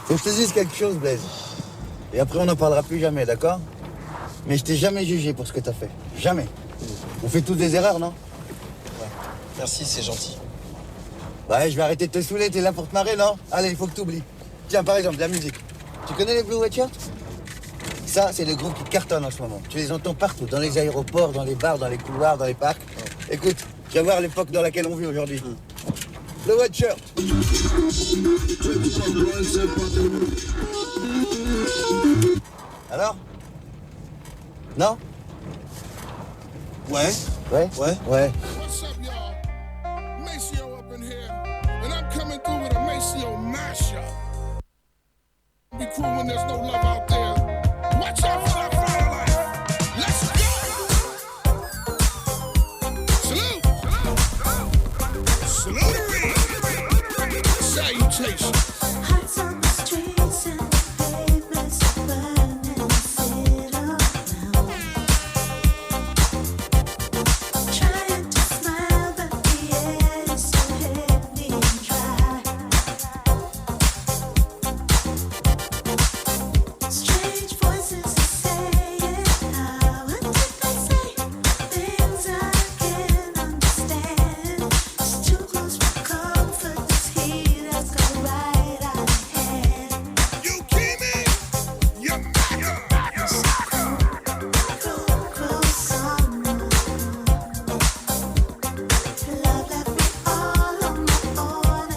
Faut que je te dise quelque chose, Blaise. Et après, on n'en parlera plus jamais, d'accord? Mais je t'ai jamais jugé pour ce que t'as fait. Jamais. On fait tous des erreurs, non? Ouais. Merci, c'est gentil. Ouais, je vais arrêter de te saouler, t'es là pour te marrer, non? Allez, il faut que t'oublies. Tiens, par exemple, la musique. Tu connais les Blue Red Shirts? Ça, c'est le groupe qui cartonne en ce moment. Tu les entends partout, dans les aéroports, dans les bars, dans les couloirs, dans les parcs. Écoute, tu vas voir l'époque dans laquelle on vit aujourd'hui. Blue Red Shirt. Alors? Non? Ouais. Ouais? Ouais. Ouais. What's up, y'all? Maceo up in here, and I'm coming through with a Maceo mashup. Be cruel when there's no love out there. Watch out for that fire life. Let's go. Salute. Salute. Salutation. Hearts on the streets and the pavements burning, sit around, trying to smile, but the air is so heavy and dry. Strange voices are saying, what did they say? Things I can't understand. It's too close for comfort. This heat has gone right out of hand. You keep me. You're back. Cruel, cruel summer. Love left me all on my own.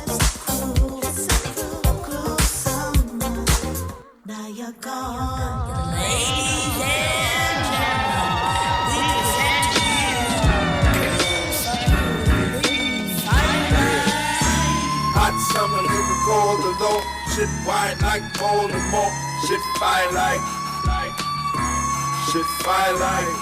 It's a cruel, cruel summer. Now you're gone. Hot summer, nigga cold alone. Shit white like Voldemort. Shit fire like. Shit fire like.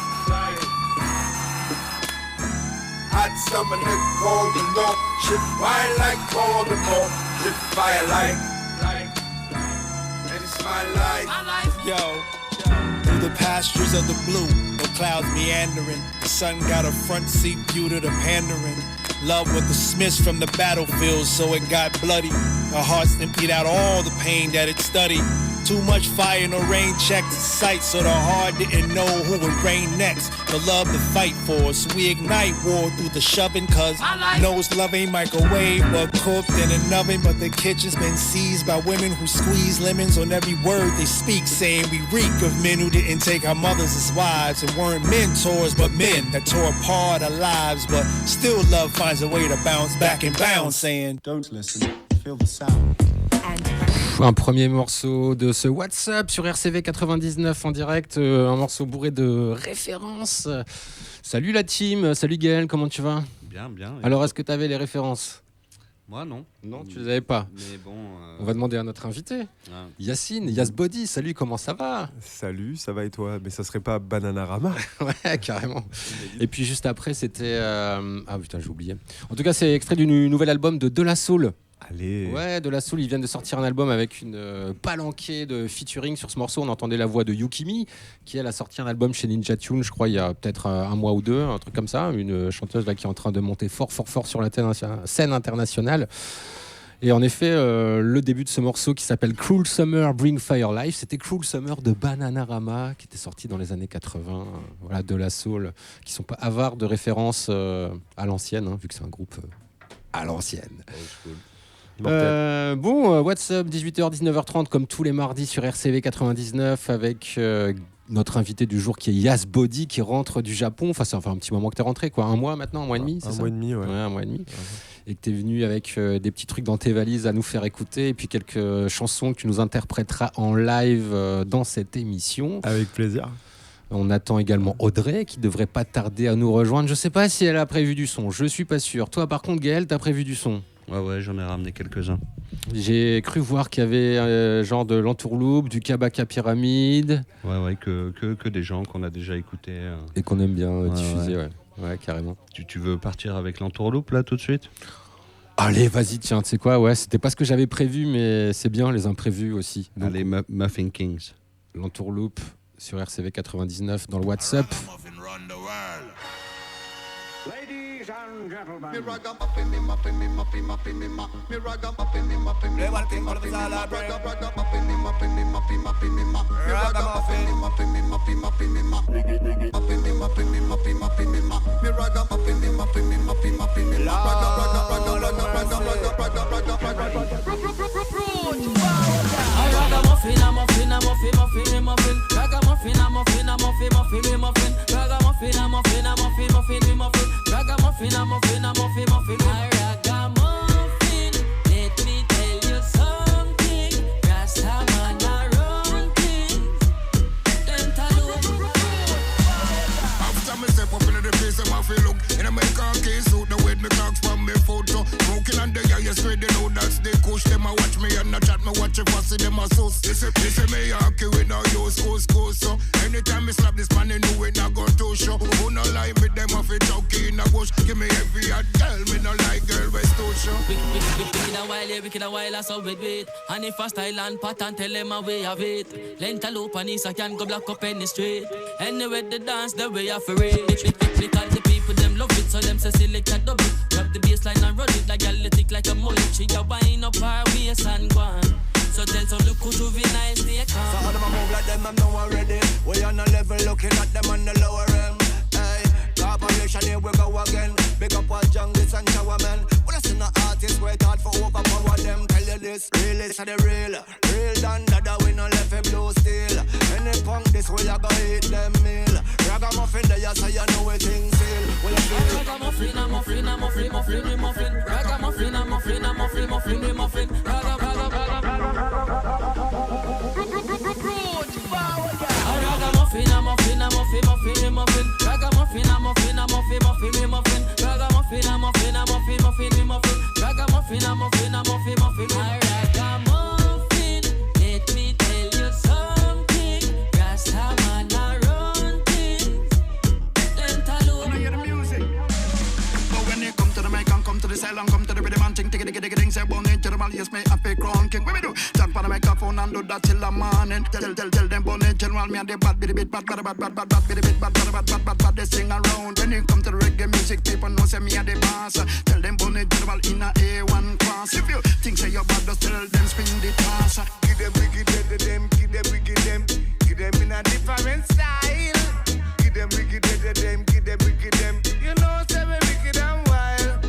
Hot summer, nigga cold alone. Shit white like Voldemort. Shit fire like. And it's my life. Yo, through the pastures of the blue, no clouds meandering. The sun got a front seat view to the pandering. Love with the Smiths from the battlefield, so it got bloody. Our hearts emptied out all the pain that it studied. Too much fire, no rain checked its sight, so the heart didn't know who would reign next. The love to fight for, so we ignite war through the shoving, cause knows love ain't microwave, but cooked in an oven. But the kitchen's been seized by women who squeeze lemons on every word they speak, saying we reek of men who didn't take our mothers as wives and weren't mentors, but men that tore apart our lives. But still love finds a way to bounce back and bounce, saying Don't listen, feel the sound. Un premier morceau de ce WhatsApp sur RCV 99 en direct, un morceau bourré de références. Salut la team, salut Gaël, comment tu vas? Bien, bien. Alors est-ce que tu avais les références? Moi, non. Non, tu les avais pas. Mais bon. On va demander à notre invité, Ah. Yacine, Yasbody. Salut, comment ça va? Salut, ça va et toi? Mais ça serait pas Bananarama? Ouais, carrément. Et puis juste après, c'était... Ah putain, j'ai oublié. En tout cas, c'est extrait du nouvel album de De La Soul. Allez. Ouais, De La Soul, ils viennent de sortir un album avec une palanquée de featuring sur ce morceau. On entendait la voix de Yukimi, qui elle a sorti un album chez Ninja Tune, je crois, il y a peut-être un mois ou deux, un truc comme ça. Une chanteuse là qui est en train de monter fort sur la scène internationale. Et en effet, le début de ce morceau qui s'appelle Cruel Summer, Bring Fire Life, c'était Cruel Summer de Bananarama, qui était sorti dans les années 80. Voilà, De La Soul, qui sont pas avares de références à l'ancienne, hein, vu que c'est un groupe à l'ancienne. Bon, WhatsApp, 18h, 19h30, comme tous les mardis sur RCV 99, avec notre invité du jour qui est Yasbody, qui rentre du Japon. Enfin, ça fait un petit moment que tu es rentré, quoi. Un mois maintenant, un mois et demi, c'est ça? Un mois et demi, ouais. Un mois et demi. Et que tu es venu avec des petits trucs dans tes valises à nous faire écouter, et puis quelques chansons que tu nous interpréteras en live dans cette émission. Avec plaisir. On attend également Audrey, qui devrait pas tarder à nous rejoindre. Je sais pas si elle a prévu du son, je suis pas sûr. Toi, par contre, Gaël, t'as prévu du son? Ouais, j'en ai ramené quelques-uns. J'ai cru voir qu'il y avait genre de l'entourloupe, du kabaka pyramide. Ouais, que des gens qu'on a déjà écoutés. Et qu'on aime bien diffuser, ouais, carrément. Tu veux partir avec l'entourloupe là tout de suite? Allez, vas-y, tiens, tu sais quoi, ouais, c'était pas ce que j'avais prévu, mais c'est bien les imprévus aussi. Donc, Allez, Muffin Kings. L'entourloupe sur RCV 99 dans le WhatsApp. Ladies and gentlemen. Me ragamuffin, me muffin, me muffin, muffin, me ma. Me ragamuffin, me muffin, me muffin, muffin, me ma. Ragamuffin, me muffin, me muffin, muffin, me ma. Me ragamuffin, me muffin, me muffin, muffin, me ma. Muffin, me muffin, me muffin, muffin, me ma. Me ragamuffin, me muffin, me muffin, muffin, me ma. Ragamuffin, a muffin, a muffin, muffin, me muffin. Ragamuffin, a muffin, a muffin, muffin, me muffin. Ragamuffin, a muffin, a muffin, muffin, me muffin. Ragamuffin, a muffin, a muffin, muffin, me muffin. Ragamuffin, let me tell you something. Rastaman around things. After me step up into the place, I'm off look. In a make a case suit, the way me clocks from me photo. Smoking on the air, you straight, they know that's the kush. Them a watch me and a chat, me watch it for see them a sauce. This is me hockey with no use, so anytime me slap this man, they know it not go to show. Who no like me, them off it chunky in a bush. Give me every hot girl, me no like girl west to show. Wicked a while, yeah, wicked a while, I saw with. And if I style and pattern, tell them a way of it. Length a loop and Isa can go block up any street. Anyway, the dance, the way of it. Because the people, them love it, so them say select a double. Grab the bassline and run it like athletic, like a mullet. She a wind up her waist and go on. So tell some look who to be nice, they come. So how them a move like them, I'm now already. We on a level looking at them on the lower end. Hey, corporation, here we go again. Big up all junglers and showermen. When I see the artists, work hard for overpower them. Tell you this, real is the real. Real than that, we no left a blue steel. Any punk this way, I go hit them meal. Ragamuffin, they a say you know it things seal. Well, I feel Ragamuffin, a muffin, a muffin, muffin, me muffin. Ragamuffin, a muffin, a muffin, muffin, me muffin. Ragamuffin, a muffin, a muffin, muffin, me muffin. Ragamuffin, a muffin, a muffin, muffin, me muffin. Ragamuffin, a muffin, a muffin, muffin, me muffin. Ragamuffin, a muffin, a muffin, muffin, me muffin. Ragamuffin, let me tell you something. Rastaman around things. Dentaloo. Hear the music. But when you come to the mic and come to the cell and come to the rhythm and ting tiggy diggy diggy ding, say bonnet general, yes me a fake crown king. What we do? Stand for the microphone and do that till the morning. Tell them bonnet general, me and the bad bitty bit, bad bitty bit, bad they sing around. When you come to the reggae music, people know say me and the boss. Tell them bonnet general in a A1 class. If you think say you're bad, just tell them spin the toss. Give them wicked them, give them wicked them. Give them in a different style. Give them wicked them, give them wicked them. You know say we wicked and wild.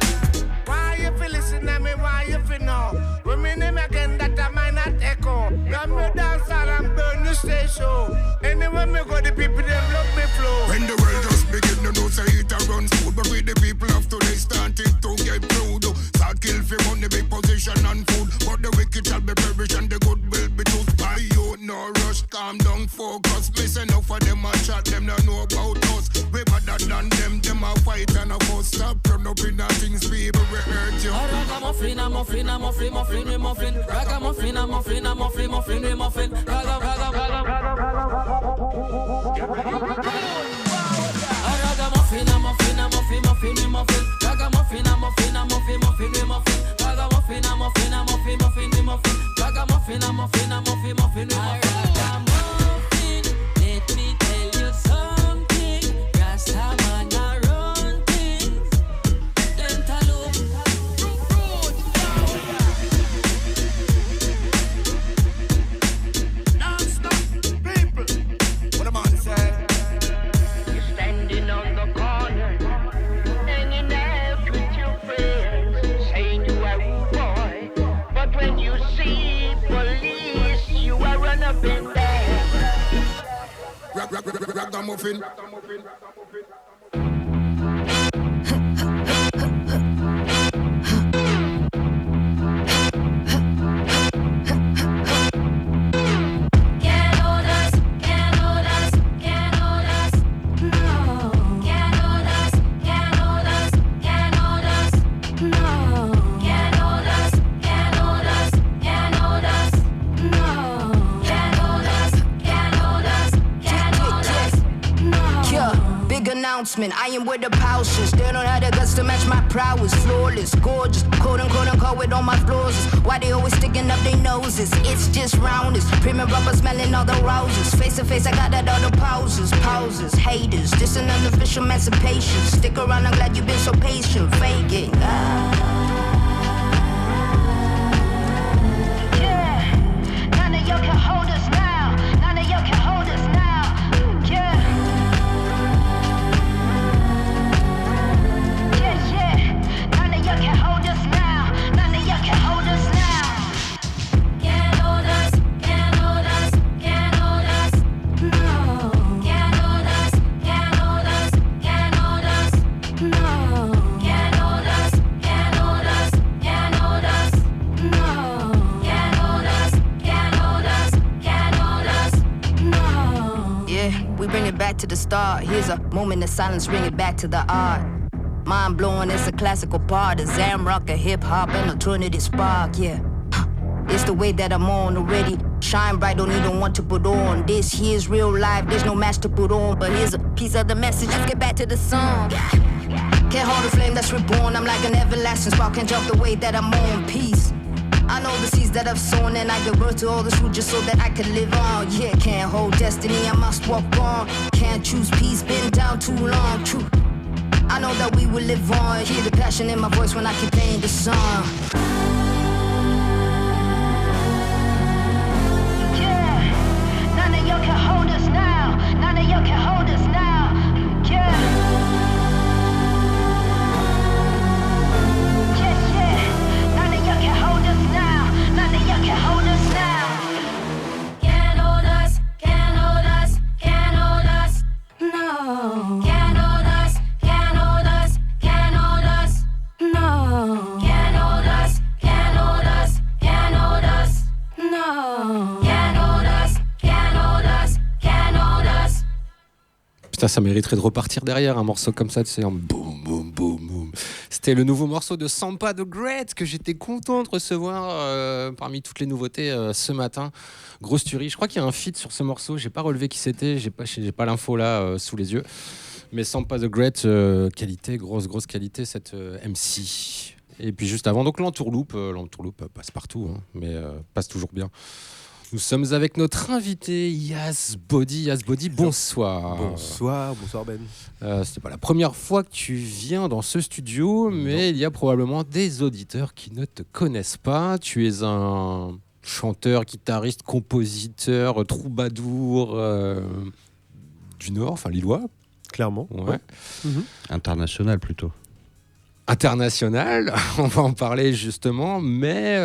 Why you feel listen to me, why you feel know? When me name again that I might not echo. Come me dance and burn the station. Anywhere me go, the people them love me flow. When the world just begin, you know say it a run smooth. But with the people of today starting to get proud. Start kill for money, big position and food. But the wicked shall be perished and the good will be tooth. By you, no rush, calm down, focus. Miss enough of them a chat, them don't know about us. We better than them a fight and a fuss. Stop run up in the things, people will hurt you. Ragamuffin, a muffin, a muffin, muffin, me muffin. Ragamuffin, a muffin, a muffin, muffin, me muffin. Ragamuffin, a muffin, a muffin, muffin, me muffin. Ragamuffin, a muffin, a muffin, muffin, me muffin. Ragamuffin, a muffin, a muffin, muffin, me muffin. Ragamuffin, a muffin, a muffin, muffin, me muffin. Ragamuffin, let me tell you something. Rastaman around things. Dentaloo. Don't stop, people. what the man say. You're standing on the corner, hanging out with your friends, saying you are rude boy. But when you see police, you are run up and down. Ragamuffin. Can't hold us, can't hold us, can't hold us, no. Can't hold us, can't hold us, can't hold us, no. Can't hold us, can't hold us, can't hold us, no. Can't hold us, can't hold us, can't hold us, no. Yeah, big announcement. I am with the pouches. They don't have the guts to match my prowess. Flawless, gorgeous, quote unquote with all my flaws. Why they always sticking up their noses? It's just rounders. Premium rubber smelling all the roses. Face to face, I got that other pauses. Haters, this an unofficial emancipation. Stick around, I'm glad you've been so patient. Fake it. None of y'all can hold us now. None of y'all can hold us now. Yeah. None of y'all can hold us now. None of y'all can hold us now. Can't hold us, can't hold us, can't hold us. No. Can't hold us, can't hold us, can't hold us. No. Can't hold us, can't hold us, can't hold us. No. Can't hold us, can't hold us, can't hold us. No. Yeah, we bring it back to the start. Here's a moment of silence, bring it back to the art. Mind blowing, it's a classical part of Zamrock, a hip hop, and alternative spark, yeah. It's the way that I'm on already. Shine bright, don't even want to put on. This here's real life, there's no match to put on. But here's a piece of the message, let's get back to the song. Can't hold the flame that's reborn, I'm like an everlasting spark. Can't jump the way that I'm on, peace. I know the seeds that I've sown, and I give birth to all the fruit just so that I can live on. Yeah, can't hold destiny, I must walk on. Can't choose peace, been down too long, true. I know that we will live on. Hear the passion in my voice when I keep playing the song. Yeah, none of y'all can hold us now. None of y'all can hold us now. Yeah. None of y'all can hold us now. None of y'all can hold us now. Can't hold us, can't hold us, can't hold us. No. Can't hold us, can't hold us, can't hold us. No. Can't hold us, can't hold us, can't hold us. No. Can't hold us, can't hold us, can't hold us. Putain, ça mériterait de repartir derrière un morceau comme ça, tu sais, en boum, boum, boum, boum. C'était le nouveau morceau de Sampa the Great que j'étais content de recevoir parmi toutes les nouveautés ce matin. Grosse tuerie. Je crois qu'il y a un feat sur ce morceau. J'ai pas relevé qui c'était. J'ai pas l'info là sous les yeux. Mais Sampa the Great, qualité, grosse qualité cette MC. Et puis juste avant, donc l'entourloupe passe partout, hein, mais passe toujours bien. Nous sommes avec notre invité Yas Body. Yas Body, bonsoir. Bonsoir Ben. C'était pas la première fois que tu viens dans ce studio, mais il y a probablement des auditeurs qui ne te connaissent pas. Tu es un chanteur, guitariste, compositeur, troubadour du Nord, enfin lillois. Clairement. Ouais. International plutôt. International, on va en parler justement, mais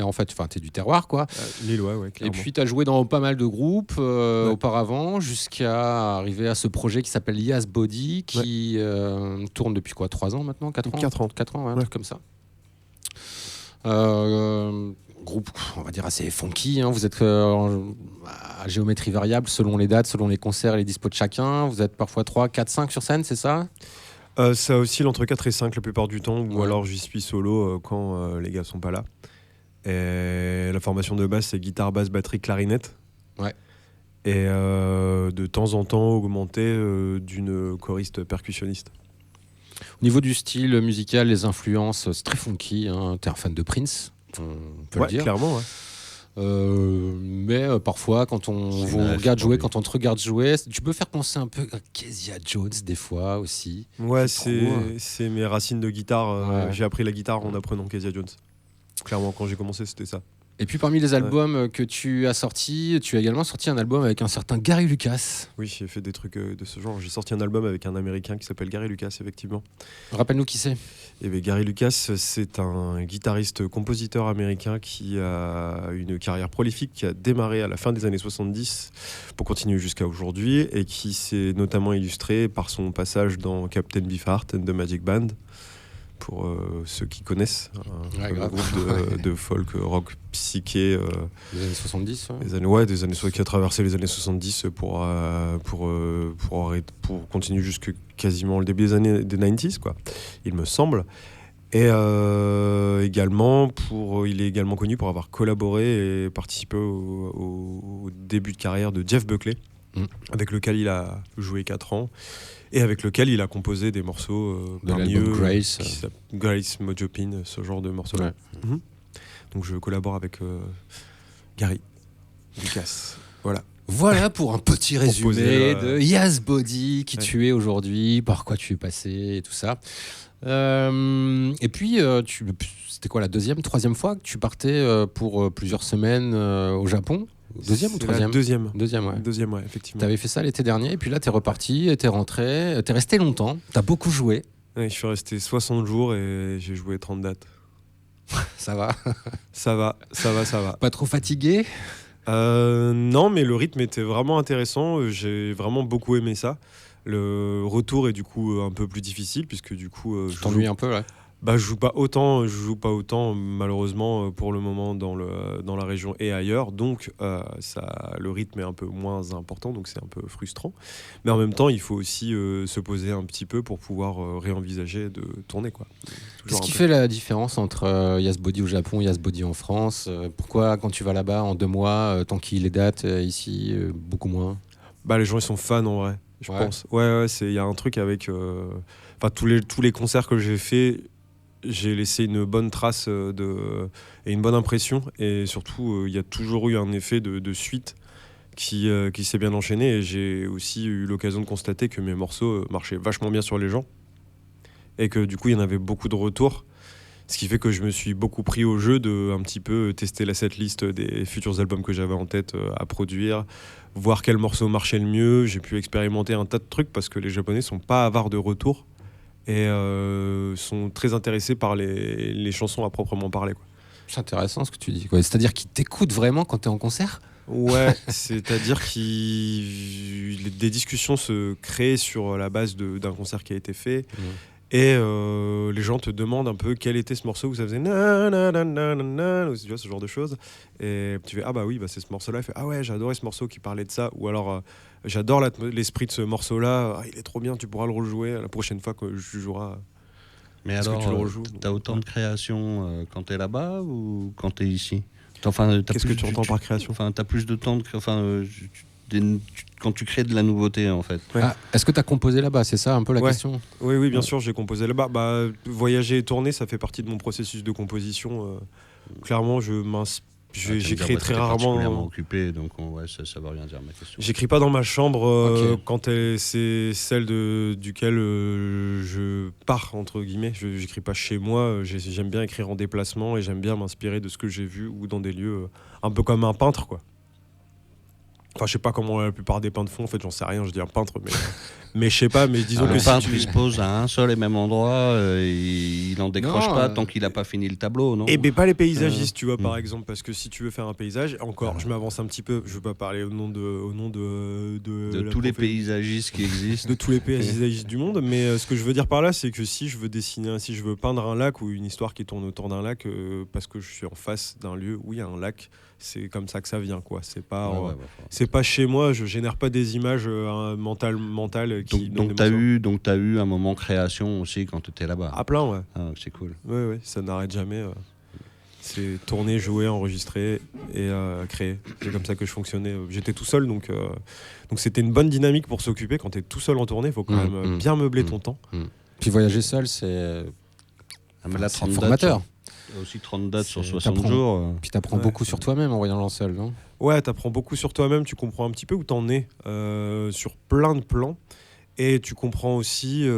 en fait, t'es du terroir, quoi. Lillois, ouais, clairement. Et puis, tu as joué dans pas mal de groupes auparavant, jusqu'à arriver à ce projet qui s'appelle Yas Body, qui tourne depuis quoi, 3 ans maintenant, 4 ans 4 ans, ouais, un truc comme ça. Groupe, on va dire, assez funky, hein. Vous êtes à géométrie variable selon les dates, selon les concerts et les dispos de chacun. Vous êtes parfois 3, 4, 5 sur scène, c'est ça ? Ça oscille entre 4 et 5 la plupart du temps, ou alors j'y suis solo quand les gars sont pas là. Et la formation de base, c'est guitare, basse, batterie, clarinette. Ouais. Et de temps en temps augmenté d'une choriste percussionniste. Au niveau du style musical, les influences, c'est très funky, hein. T'es un fan de Prince, on peut le dire. Clairement, ouais. Mais parfois quand on vous regarde jouer, quand on te regarde jouer, tu peux faire penser un peu à Kezia Jones des fois aussi. Ouais, c'est mes racines de guitare. J'ai appris la guitare en apprenant Kezia Jones. Clairement, quand j'ai commencé, c'était ça. Et puis parmi les albums que tu as sortis, tu as également sorti un album avec un certain Gary Lucas. Oui, j'ai fait des trucs de ce genre. J'ai sorti un album avec un Américain qui s'appelle Gary Lucas, effectivement. Rappelle-nous qui c'est. Et bien, Gary Lucas, c'est un guitariste-compositeur américain qui a une carrière prolifique, qui a démarré à la fin des années 70 pour continuer jusqu'à aujourd'hui, et qui s'est notamment illustré par son passage dans Captain Beefheart and the Magic Band, pour ceux qui connaissent, un groupe de folk rock psyché des années 70, des années qui a traversé les années 70 pour continuer jusque quasiment le début des années des 90s, quoi, il me semble. Et également il est également connu pour avoir collaboré et participé au début de carrière de Jeff Buckley, avec lequel il a joué 4 ans et avec lequel il a composé des morceaux De parmi l'album eux, Grace. Grace, Mojopin, ce genre de morceaux. Ouais. Donc je collabore avec Gary Lucas. Voilà. Voilà pour un petit Pour poser résumé le- de Yazbody, qui Ouais. tu es aujourd'hui, par quoi tu es passé et tout ça. Et puis, c'était quoi la troisième fois que tu partais pour plusieurs semaines au Japon? Deuxième ou C'est troisième? la deuxième. Deuxième, ouais. Deuxième, ouais, effectivement. T'avais fait ça l'été dernier, et puis là, t'es reparti, t'es rentré, t'es resté longtemps, t'as beaucoup joué. Ouais, je suis resté 60 jours et j'ai joué 30 dates. Ça va? Ça va. Pas trop fatigué? Non, mais le rythme était vraiment intéressant. J'ai vraiment beaucoup aimé ça. Le retour est du coup un peu plus difficile puisque du coup Tu t'ennuies un peu, ouais. je joue pas autant malheureusement pour le moment dans la région et ailleurs. Donc le rythme est un peu moins important, donc c'est un peu frustrant. Mais en même temps, il faut aussi se poser un petit peu pour pouvoir réenvisager de tourner, quoi. Qu'est-ce qui fait la différence entre Yazbody au Japon et Yazbody en France? Pourquoi quand tu vas là-bas en 2 mois, t'enquilles les dates, ici beaucoup moins? Les gens ils sont fans en vrai, je pense. Ouais, il y a un truc avec tous les concerts que j'ai fait, j'ai laissé une bonne trace et une bonne impression, et surtout il y a toujours eu un effet de suite qui s'est bien enchaîné, et j'ai aussi eu l'occasion de constater que mes morceaux marchaient vachement bien sur les gens et que du coup il y en avait beaucoup de retours, ce qui fait que je me suis beaucoup pris au jeu de un petit peu tester la setlist des futurs albums que j'avais en tête à produire, voir quel morceau marchait le mieux. J'ai pu expérimenter un tas de trucs parce que les Japonais sont pas avares de retours et sont très intéressés par les chansons à proprement parler, quoi. C'est intéressant ce que tu dis, quoi. C'est-à-dire qu'ils t'écoutent vraiment quand t'es en concert? Ouais, c'est-à-dire que des discussions se créent sur la base d'un concert qui a été fait. Et les gens te demandent un peu quel était ce morceau où ça faisait na na na na na na, tu vois, ce genre de choses. Et tu fais c'est ce morceau-là. Il fait ouais, j'ai adoré ce morceau qui parlait de ça. Ou alors j'adore l'esprit de ce morceau-là. Il est trop bien, tu pourras le rejouer la prochaine fois que je joueras. Mais Est-ce alors, que tu le rejoues? t'as autant de création quand t'es là-bas ou quand t'es ici? Qu'est-ce que tu entends par création? T'as plus de temps quand tu crées de la nouveauté, en fait. Ouais. Est-ce que t'as composé là-bas? C'est ça un peu la question? Oui, bien sûr, j'ai composé là-bas. Voyager et tourner, ça fait partie de mon processus de composition. Clairement, j'écris très rarement. Particulièrement occupé, donc ça veut rien dire ma question. J'écris pas dans ma chambre Ok. quand c'est celle duquel je pars, entre guillemets. J'écris pas chez moi. J'aime bien écrire en déplacement et j'aime bien m'inspirer de ce que j'ai vu ou dans des lieux un peu comme un peintre, quoi. Enfin, je sais pas comment la plupart des peintres font, en fait, j'en sais rien, je dis un peintre, mais je sais pas, mais disons Le que peintre, il se pose à un seul et même endroit, il n'en décroche Non, pas tant qu'il n'a pas fini le tableau, non? Et ben pas les paysagistes, tu vois, par exemple, parce que si tu veux faire un paysage, encore, je m'avance un petit peu, je veux pas parler au nom de la tous les profession- paysagistes qui existent. de tous les paysagistes du monde, mais ce que je veux dire par là, c'est que si je veux peindre un lac ou une histoire qui tourne autour d'un lac, parce que je suis en face d'un lieu où il y a un lac, c'est comme ça que ça vient, quoi. C'est pas, c'est pas chez moi, je génère pas des images mentales qui. Donc t'as eu un moment création aussi quand tu étais là-bas. À plein, ouais. Ah, c'est cool. Ouais, ça n'arrête jamais. C'est tourner, jouer, enregistrer et créer. C'est comme ça que je fonctionnais. J'étais tout seul, donc c'était une bonne dynamique pour s'occuper. Quand t'es tout seul en tournée, il faut quand même bien meubler ton temps. Puis voyager seul, c'est formateur. Aussi 30 dates sur 60 jours. Puis t'apprends beaucoup sur toi-même en voyageant seul, non? Ouais, t'apprends beaucoup sur toi-même, tu comprends un petit peu où t'en es sur plein de plans. Et tu comprends aussi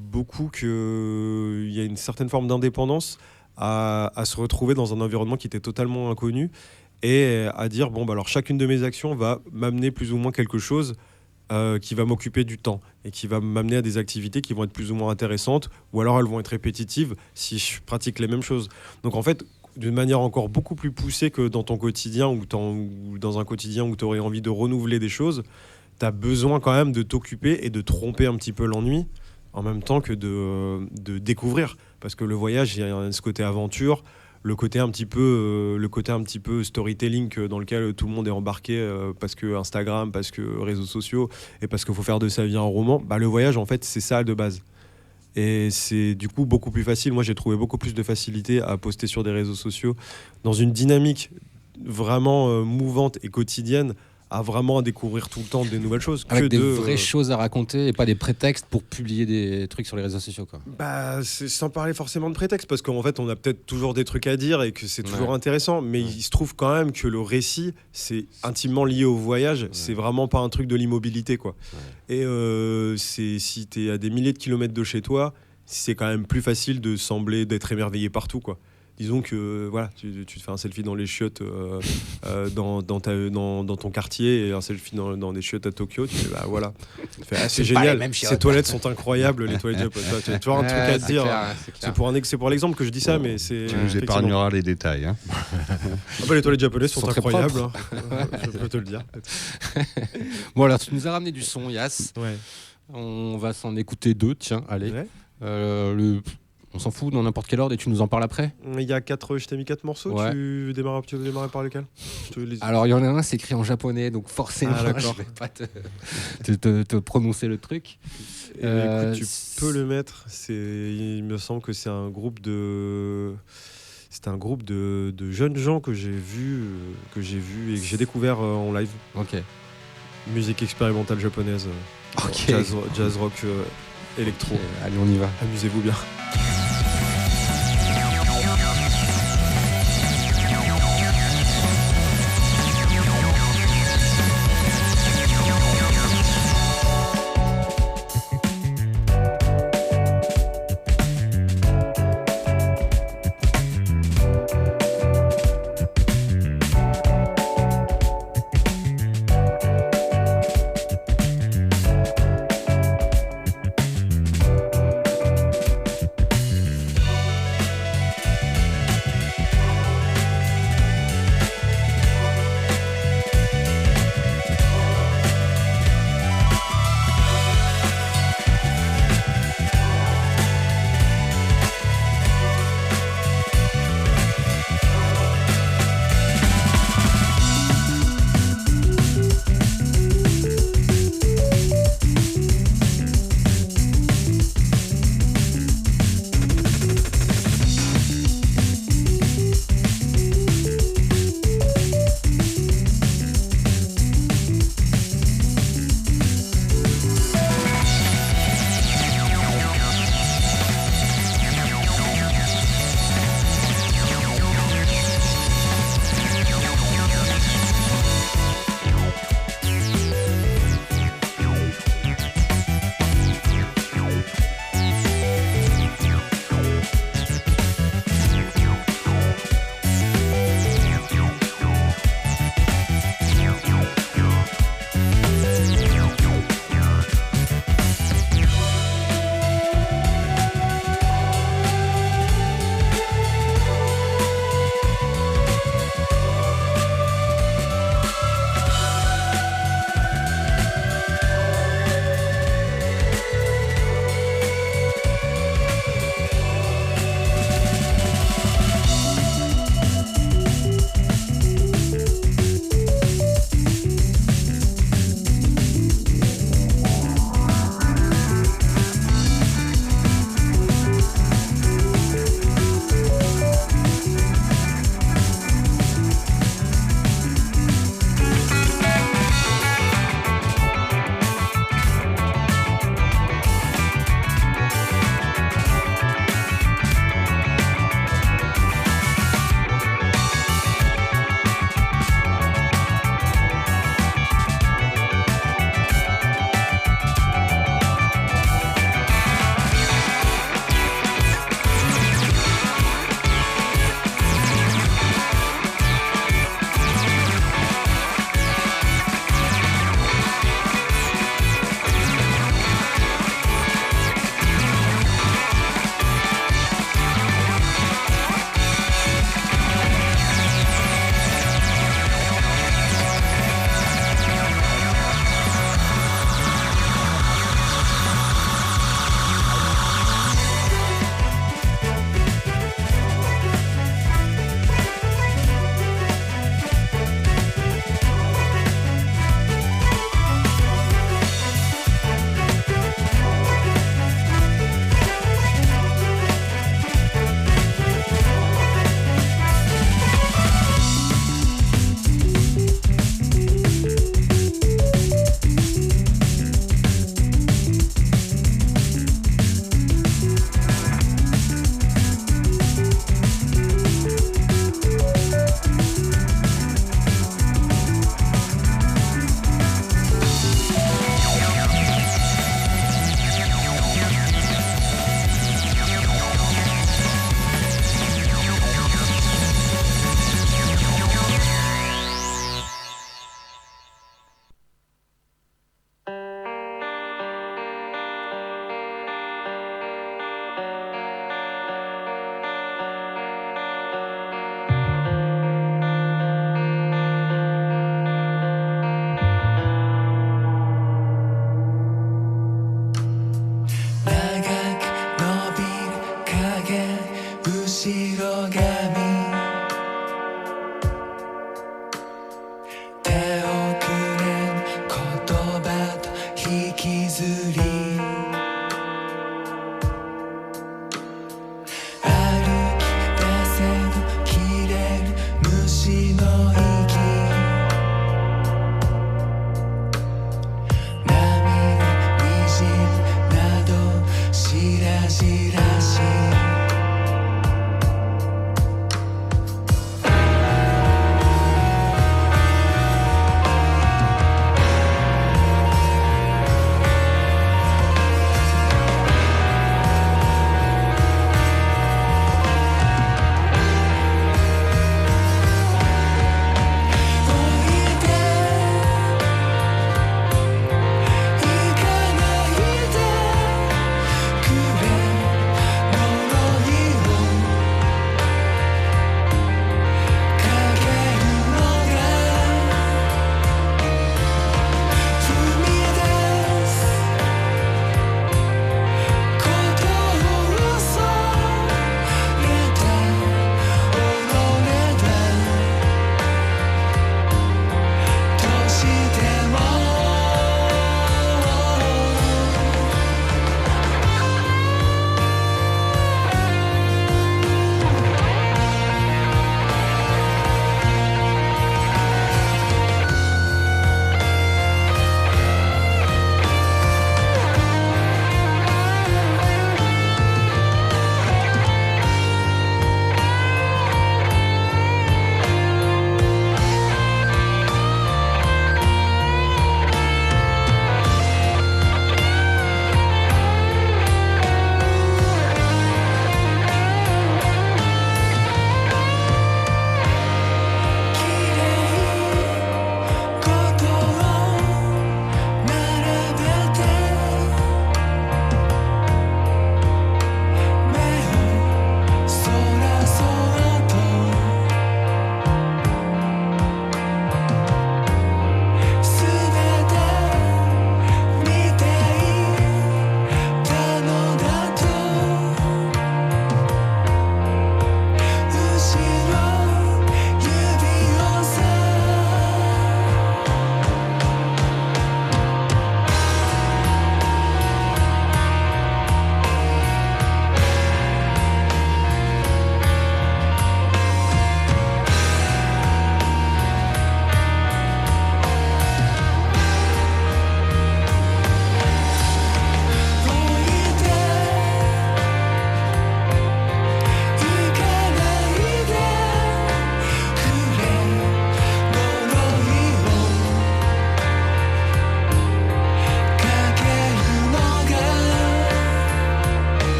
beaucoup qu'il y a une certaine forme d'indépendance à se retrouver dans un environnement qui t'est totalement inconnu et à dire, alors chacune de mes actions va m'amener plus ou moins quelque chose qui va m'occuper du temps et qui va m'amener à des activités qui vont être plus ou moins intéressantes, ou alors elles vont être répétitives si je pratique les mêmes choses. Donc en fait, d'une manière encore beaucoup plus poussée que dans ton quotidien ou dans un quotidien où tu aurais envie de renouveler des choses, tu as besoin quand même de t'occuper et de tromper un petit peu l'ennui en même temps que de découvrir. Parce que le voyage, il y a ce côté aventure, le côté un petit peu storytelling dans lequel tout le monde est embarqué parce que Instagram, parce que réseaux sociaux et parce qu'il faut faire de sa vie un roman. Le voyage, en fait, c'est ça de base. Et c'est du coup beaucoup plus facile. Moi, j'ai trouvé beaucoup plus de facilité à poster sur des réseaux sociaux dans une dynamique vraiment mouvante et quotidienne, vraiment à découvrir tout le temps des nouvelles choses. Avec que des de, vraies choses à raconter et pas des prétextes pour publier des trucs sur les réseaux sociaux, quoi. C'est sans parler forcément de prétexte, parce qu'en fait, on a peut-être toujours des trucs à dire et que c'est toujours intéressant, mais il se trouve quand même que le récit, c'est intimement lié au voyage, c'est vraiment pas un truc de l'immobilité, quoi. Et si t'es à des milliers de kilomètres de chez toi, c'est quand même plus facile de sembler d'être émerveillé partout, quoi. Disons que voilà, tu te fais un selfie dans les chiottes dans ton quartier et un selfie dans des chiottes à Tokyo, tu fais bah voilà, tu fais, c'est génial, ces toilettes sont incroyables, les toilettes japonaises. Tu as toujours un truc à te dire. C'est pour l'exemple que je dis ça, mais c'est. Tu nous épargneras les détails. Hein. Les toilettes japonaises sont incroyables, hein. Je peux te le dire. Bon alors tu nous as ramené du son, Yas. Ouais. On va s'en écouter 2, tiens, allez. Ouais. On s'en fout dans n'importe quel ordre et tu nous en parles après. Il y a 4, je t'ai mis 4 morceaux. Ouais. Tu veux démarrer par lequel? Alors il y en a un, c'est écrit en japonais, donc forcément je vais pas te prononcer le truc. Écoute, tu peux le mettre. Il me semble que c'est un groupe de jeunes gens que j'ai vu et que j'ai découvert en live. Ok. Musique expérimentale japonaise. Ok. Jazz rock. Électro. Allez, on y va. Amusez-vous bien.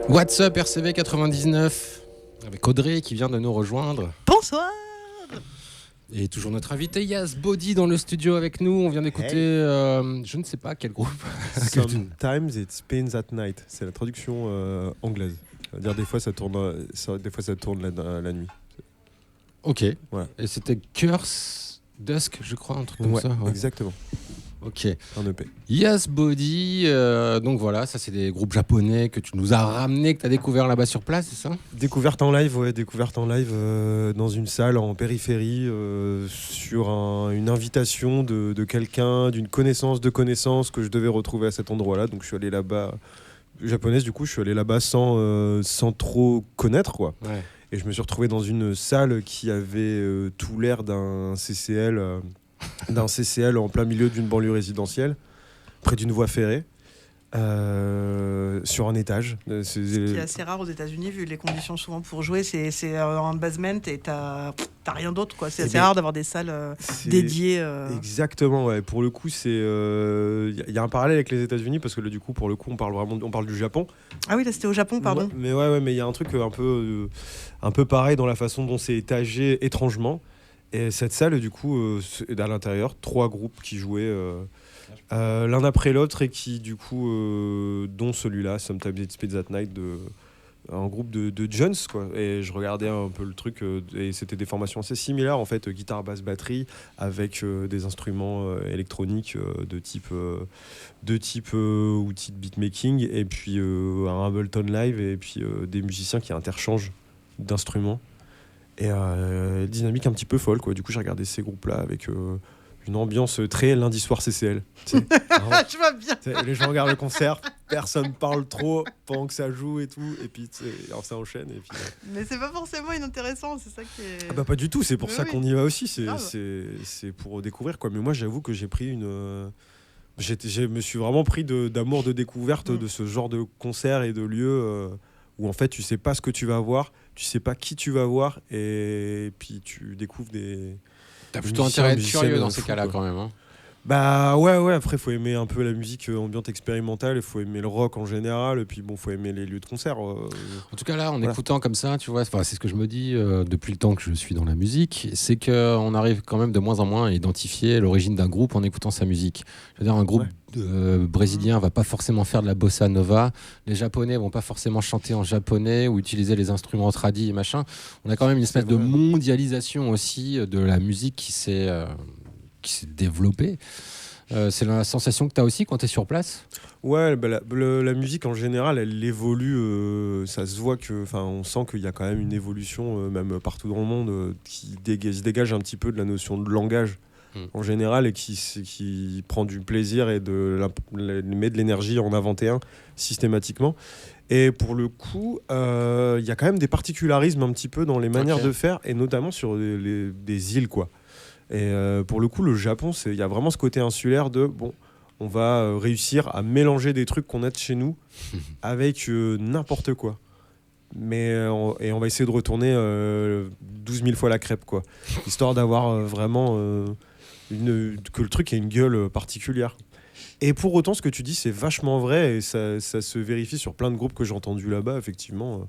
What's up RCV 99 avec Audrey qui vient de nous rejoindre. Bonsoir. Et toujours notre invité Yas Body dans le studio avec nous. On vient d'écouter, je ne sais pas quel groupe. Sometimes it spins at night. C'est la traduction anglaise. C'est-à-dire des fois ça tourne la nuit. Ok. Ouais. Et c'était Curse Dusk, je crois, un truc comme ça. Ouais. Exactement. Ok. Un EP. Yas Body, donc voilà, ça c'est des groupes japonais que tu nous as ramenés, que tu as découvert là-bas sur place, c'est ça ? Découverte en live dans une salle en périphérie sur une invitation de quelqu'un, d'une connaissance que je devais retrouver à cet endroit-là. Donc je suis allé là-bas, japonaise du coup, je suis allé là-bas sans trop connaître quoi. Ouais. Et je me suis retrouvé dans une salle qui avait tout l'air d'un CCL en plein milieu d'une banlieue résidentielle, près d'une voie ferrée, sur un étage. Ce qui est assez rare aux États-Unis, vu les conditions souvent pour jouer, c'est un basement et t'as rien d'autre, quoi. C'est assez rare d'avoir des salles dédiées. Exactement, ouais. Pour le coup, il y a un parallèle avec les États-Unis parce que là, du coup, pour le coup, on parle du Japon. Ah oui, là c'était au Japon, pardon. Ouais, mais il y a un truc un peu pareil dans la façon dont c'est étagé étrangement. Et cette salle, du coup, à l'intérieur, 3 groupes qui jouaient l'un après l'autre et qui, du coup, dont celui-là, Sometimes It Speeds at Night, un groupe de Jones, quoi. Et je regardais un peu le truc, et c'était des formations assez similaires, en fait, guitare, basse, batterie, avec des instruments électroniques de type outils de beatmaking, et puis un Ableton Live, et puis des musiciens qui interchangent d'instruments. Et dynamique un petit peu folle quoi. Du coup j'ai regardé ces groupes là avec une ambiance très lundi soir CCL. Je vois bien. Les gens regardent le concert, personne parle trop pendant que ça joue et tout, et puis alors ça enchaîne et puis, Mais c'est pas forcément inintéressant, c'est ça qui est... Ah bah pas du tout, c'est pour ça qu'on y va aussi, c'est pour découvrir quoi. Mais moi j'avoue que j'ai pris je me suis vraiment pris d'amour de découverte de ce genre de concert et de lieu où en fait tu sais pas ce que tu vas voir, tu sais pas qui tu vas voir, et puis tu découvres des... T'as plutôt intérêt à être curieux dans ces cas-là quand même. Hein. Bah ouais, après faut aimer un peu la musique ambiante expérimentale, il faut aimer le rock en général, et puis bon, faut aimer les lieux de concert. En tout cas là, en écoutant comme ça, tu vois, c'est ce que je me dis depuis le temps que je suis dans la musique, c'est qu'on arrive quand même de moins en moins à identifier l'origine d'un groupe en écoutant sa musique. Je veux dire, un groupe brésilien va pas forcément faire de la bossa nova, les japonais vont pas forcément chanter en japonais ou utiliser les instruments tradis et machin. On a quand même une espèce de mondialisation aussi de la musique qui s'est développée. C'est la sensation que tu as aussi quand tu es sur place ? Ouais, bah la musique en général, elle évolue. Ça se voit on sent qu'il y a quand même une évolution, même partout dans le monde, qui se dégage un petit peu de la notion de langage en général, et qui prend du plaisir et met de l'énergie en inventer un systématiquement. Et pour le coup, il y a quand même des particularismes un petit peu dans les manières de faire, et notamment sur des îles, quoi. Et pour le coup, le Japon, il y a vraiment ce côté insulaire de on va réussir à mélanger des trucs qu'on a de chez nous avec n'importe quoi. Et on va essayer de retourner 12 000 fois la crêpe, quoi, histoire d'avoir vraiment que le truc ait une gueule particulière. Et pour autant, ce que tu dis, c'est vachement vrai, et ça se vérifie sur plein de groupes que j'ai entendus là-bas. Effectivement,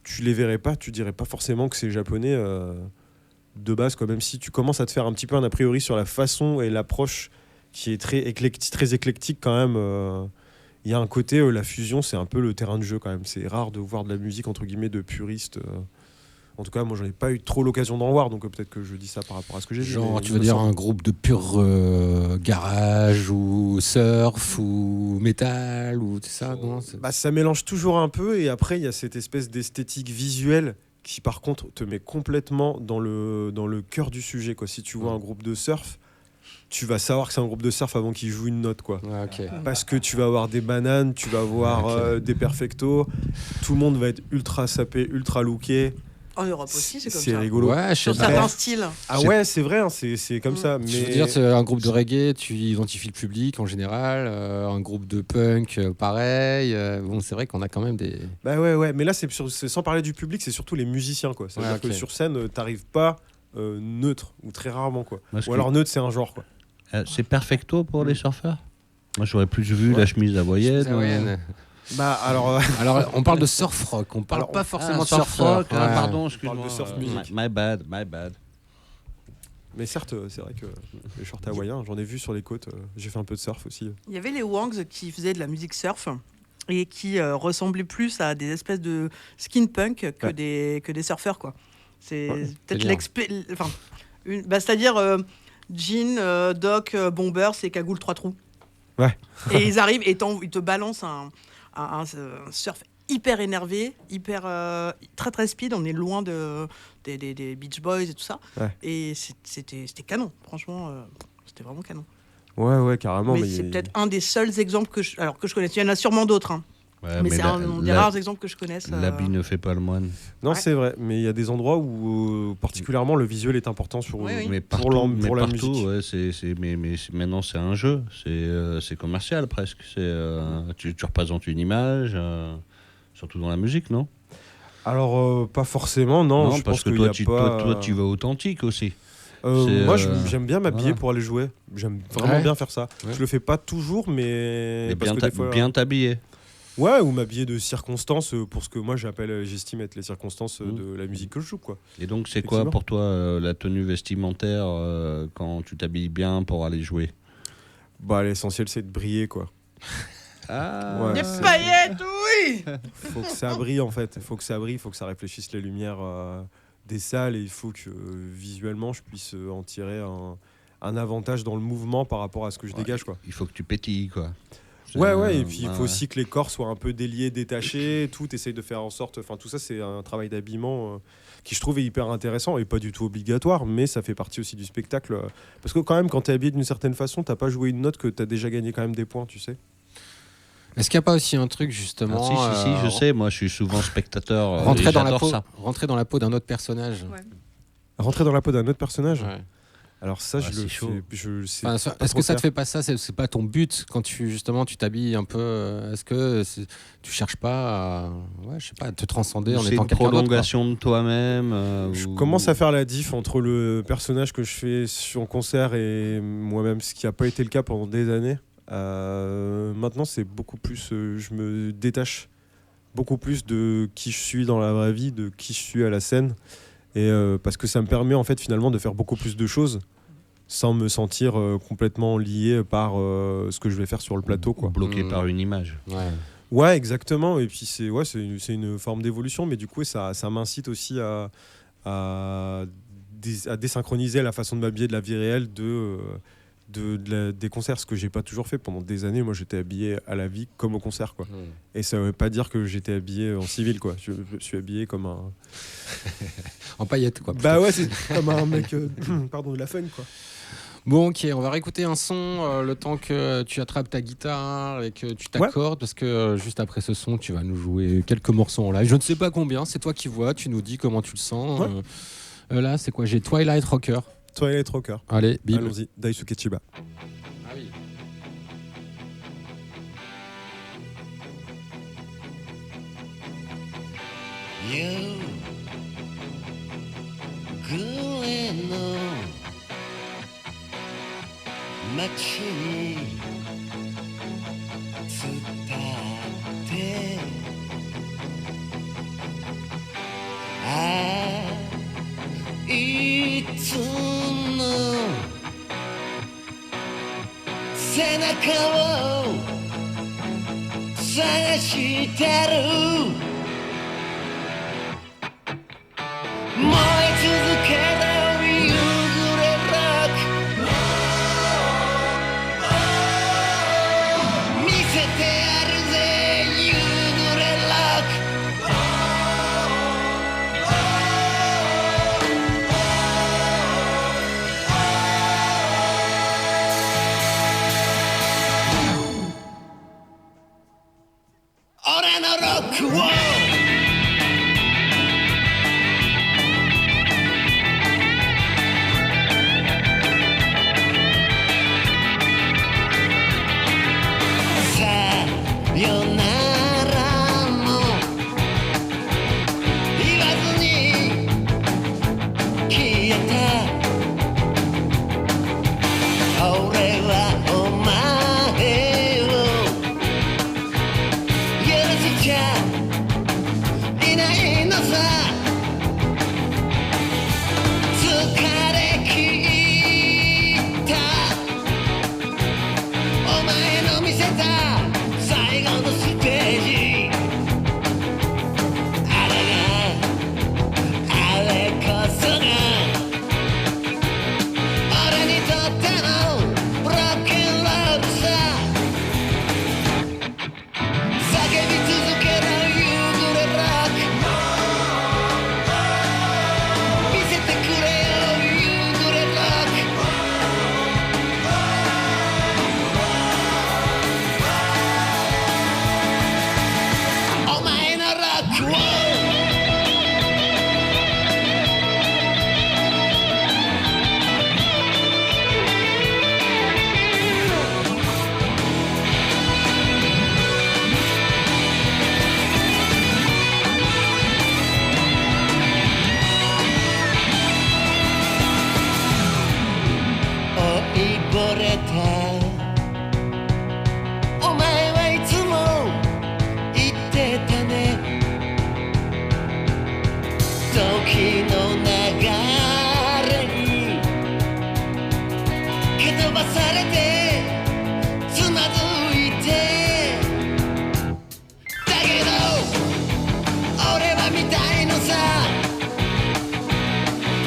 tu les verrais pas, tu dirais pas forcément que c'est japonais. De base, quoi, même si tu commences à te faire un petit peu un a priori sur la façon et l'approche qui est très éclectique quand même. Il y a un côté, la fusion, c'est un peu le terrain de jeu quand même. C'est rare de voir de la musique entre guillemets de puriste. En tout cas, moi, j'en ai pas eu trop l'occasion d'en voir, donc peut-être que je dis ça par rapport à ce que j'ai vu. Genre, tu veux dire un groupe de pur garage ou surf ou métal ou tout ça, non ? Ça mélange toujours un peu, et après, il y a cette espèce d'esthétique visuelle qui par contre te met complètement dans le cœur du sujet, quoi. Si tu vois un groupe de surf, tu vas savoir que c'est un groupe de surf avant qu'il joue une note, quoi. Parce que tu vas avoir des bananes, tu vas avoir des perfectos, tout le monde va être ultra sapé, ultra looké. En Europe aussi, c'est comme ça. C'est rigolo. Ouais, sur certains styles. Ah ouais, c'est vrai, hein, c'est comme ça. Mais... Je veux dire, c'est un groupe de reggae, tu identifies le public en général. Un groupe de punk, pareil. Bon, c'est vrai qu'on a quand même des... Bah ouais. Mais là, c'est sans parler du public, c'est surtout les musiciens, quoi. C'est-à-dire que sur scène, t'arrives pas neutre, ou très rarement, quoi. Ou alors neutre, c'est un genre, quoi. C'est perfecto pour les surfeurs ? Moi, j'aurais plus vu la chemise hawaïenne. Bah alors, Alors, on parle de surf rock, on parle pas forcément de surf rock. Ah, pardon, excuse-moi. de surf music. My bad. Mais certes, c'est vrai que les shorts hawaïens, j'en ai vu sur les côtes. J'ai fait un peu de surf aussi. Il y avait les Wangs qui faisaient de la musique surf et qui ressemblaient plus à des espèces de skin punk que des surfeurs, quoi. C'est peut-être c'est-à-dire jean, doc, bomber, c'est cagoule 3 trous. Ouais. Et ils arrivent et ils te balancent un surf hyper énervé, hyper très très speed. On est loin des Beach Boys et tout ça. Ouais. Et c'était canon, franchement, c'était vraiment canon. Ouais, carrément. Mais c'est peut-être un des seuls exemples que je connaisse. Il y en a sûrement d'autres, hein. Ouais, mais c'est un des rares exemples que je connaisse. L'habit ne fait pas le moine. Non, Ouais. c'est vrai. Mais il y a des endroits où particulièrement le visuel est important Mais pour la musique. Ouais, mais maintenant c'est un jeu, c'est commercial presque. Tu représentes une image, surtout dans la musique, non? Alors pas forcément, non. Je parce pense que qu'il toi, tu vas authentique aussi. Moi, j'aime bien m'habiller voilà. pour aller jouer. J'aime vraiment bien faire ça. Ouais. Je le fais pas toujours, mais Et parce que des fois, bien t'habiller. ouais, ou m'habiller de circonstances pour ce que moi j'estime être les circonstances de la musique que je joue, quoi. Et donc, c'est quoi Effectivement. pour toi la tenue vestimentaire quand tu t'habilles bien pour aller jouer? Bah, l'essentiel c'est de briller, quoi. Ah, Ouais, Des c'est- paillettes, oui. Faut que ça brille en fait. Faut que ça brille, faut que ça réfléchisse les lumières des salles et il faut que visuellement je puisse en tirer un avantage dans le mouvement par rapport à ce que je dégage, quoi. il faut que tu pétilles, quoi. Ouais, et puis il faut ouais. aussi que les corps soient un peu déliés, détachés, tout, essaye de faire en sorte, enfin tout ça c'est un travail d'habillement qui je trouve est hyper intéressant et pas du tout obligatoire, mais ça fait partie aussi du spectacle, parce que quand même quand t'es habillé d'une certaine façon, t'as pas joué une note que t'as déjà gagné quand même des points, tu sais. Est-ce qu'il n'y a pas aussi un truc justement Si, je sais, moi je suis souvent spectateur. rentrer et dans la j'adore peau, ça. rentrer dans la peau d'un autre personnage. Ouais. Rentrer dans la peau d'un autre personnage. Ouais. Alors ça, Ouais, je c'est le chaud. fais, je sais. Enfin, pas est-ce trop que ça faire. te fait pas ça? C'est pas ton but quand tu t'habilles un peu. Est-ce que tu cherches pas à, je sais pas, à te transcender en C'est étant une quelqu'un d'autre, quoi. prolongation de toi-même. Je commence à faire la diff entre le personnage que je fais en concert et moi-même, ce qui n'a pas été le cas pendant des années. Maintenant, c'est beaucoup plus. Je me détache beaucoup plus de qui je suis dans la vraie vie, de qui je suis à la scène. Et parce que ça me permet en fait finalement de faire beaucoup plus de choses sans me sentir complètement lié par ce que je vais faire sur le plateau, quoi. Bloqué par une image. Ouais, exactement. Et puis c'est une forme d'évolution, mais du coup ça m'incite aussi à désynchroniser la façon de m'habiller de la vie réelle des concerts, ce que j'ai pas toujours fait pendant des années. Moi j'étais habillé à la vie comme au concert, quoi. Et ça veut pas dire que j'étais habillé en civil, quoi. Je suis habillé comme un En paillettes, quoi. bah ouais, c'est comme un mec de la fun, quoi. Bon, ok, on va réécouter un son le temps que tu attrapes ta guitare et que tu t'accordes, parce que juste après ce son, tu vas nous jouer quelques morceaux en live. Je ne sais pas combien, c'est toi qui vois, tu nous dis comment tu le sens. Ouais. Là, c'est quoi? J'ai Twilight Rocker. Twilight Rocker. Allez, bim. Allons-y, Daisuke Chiba. Ah oui. You going on 街に伝っていつの背中を探してる燃え続ける夕暮れロック見せてやるぜ夕暮れロック俺のロックをさよならも言わずに消えた俺はお前を許じゃいないのさ疲れ切ったお前の見せた最後のステージあれこそが俺にとってのブロッケンロールさ叫び続けろ夕暮れロック見せてくれよ夕暮れロックお前のロックを追いぼれたお前はいつも言ってたね時の流れに蹴飛ばされてつまずいてだけど俺は見たいのさ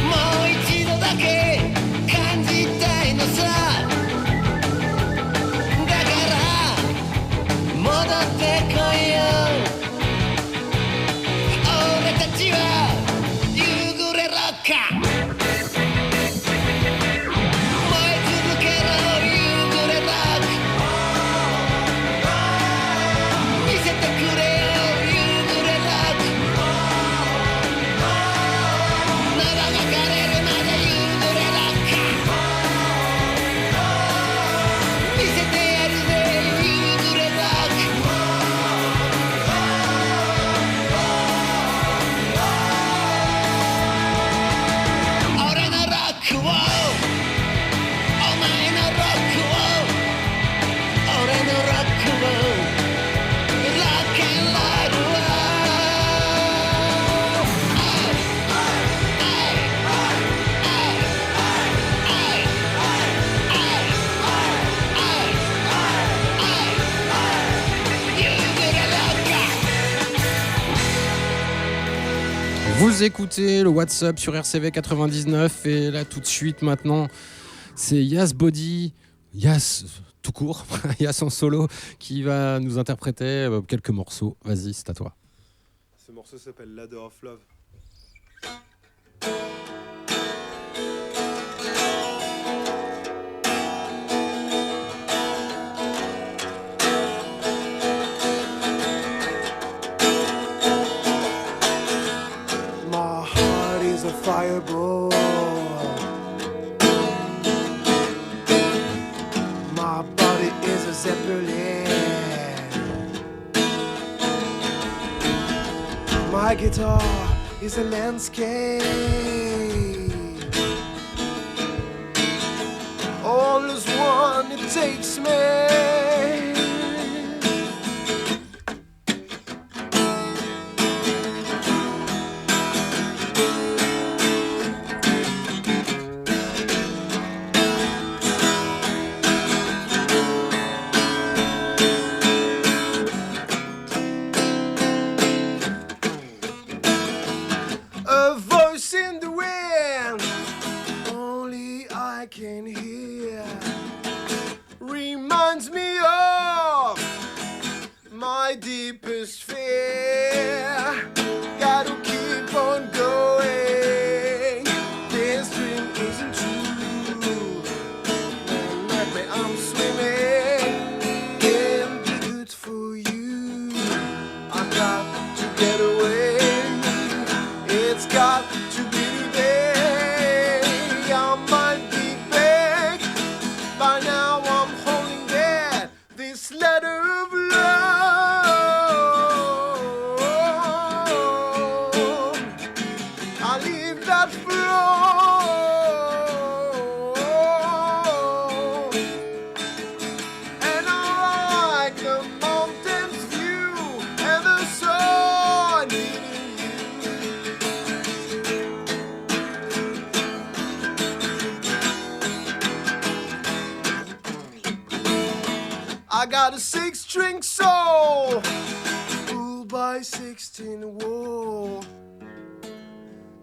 もう一度だけ感じたいのさだから戻ってこいよ俺たちは夕暮れロッカー燃え続けろ夕暮れロック見せてくれよ夕暮れロック名が書かれるまで夕暮れロッカー見せてやるぜ夕暮れロック俺のロックをお前のロックを俺のロックをロックンロールをVous écoutez le WhatsApp sur RCV 99 et là tout de suite maintenant c'est Yas Body, Yas tout court, Yas en solo qui va nous interpréter quelques morceaux. Vas-y, c'est à toi. Ce morceau s'appelle Ladder of Love. My heart is a fireball. My body is a zeppelin. My guitar is a landscape. All is one, it takes me. A voice in the wind, only I can hear, reminds me of my deepest fear. Gotta keep on going. This dream isn't true. Let me, I'm swimming. Can't be good for you. I got to get away. It's got to be today. I might be back. By now I'm holding back this letter of love. got a 6-string soul, ruled by 16 wool.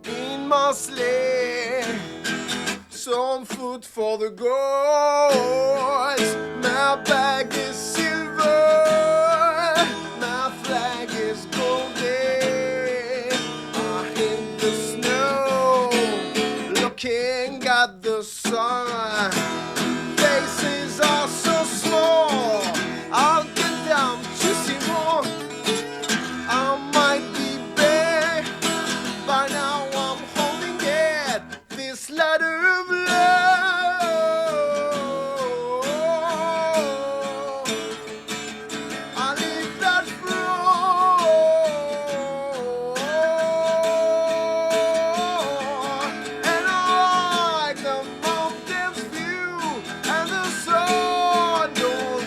In my sleigh, some food for the gods. My bag is silver, my flag is golden. I'm in the snow, looking at the sun. Faces are so small, I'll get down to see more. I might be big, by now I'm holding it, this letter of love. I leave that floor, and I like the mountain's view and the sun don't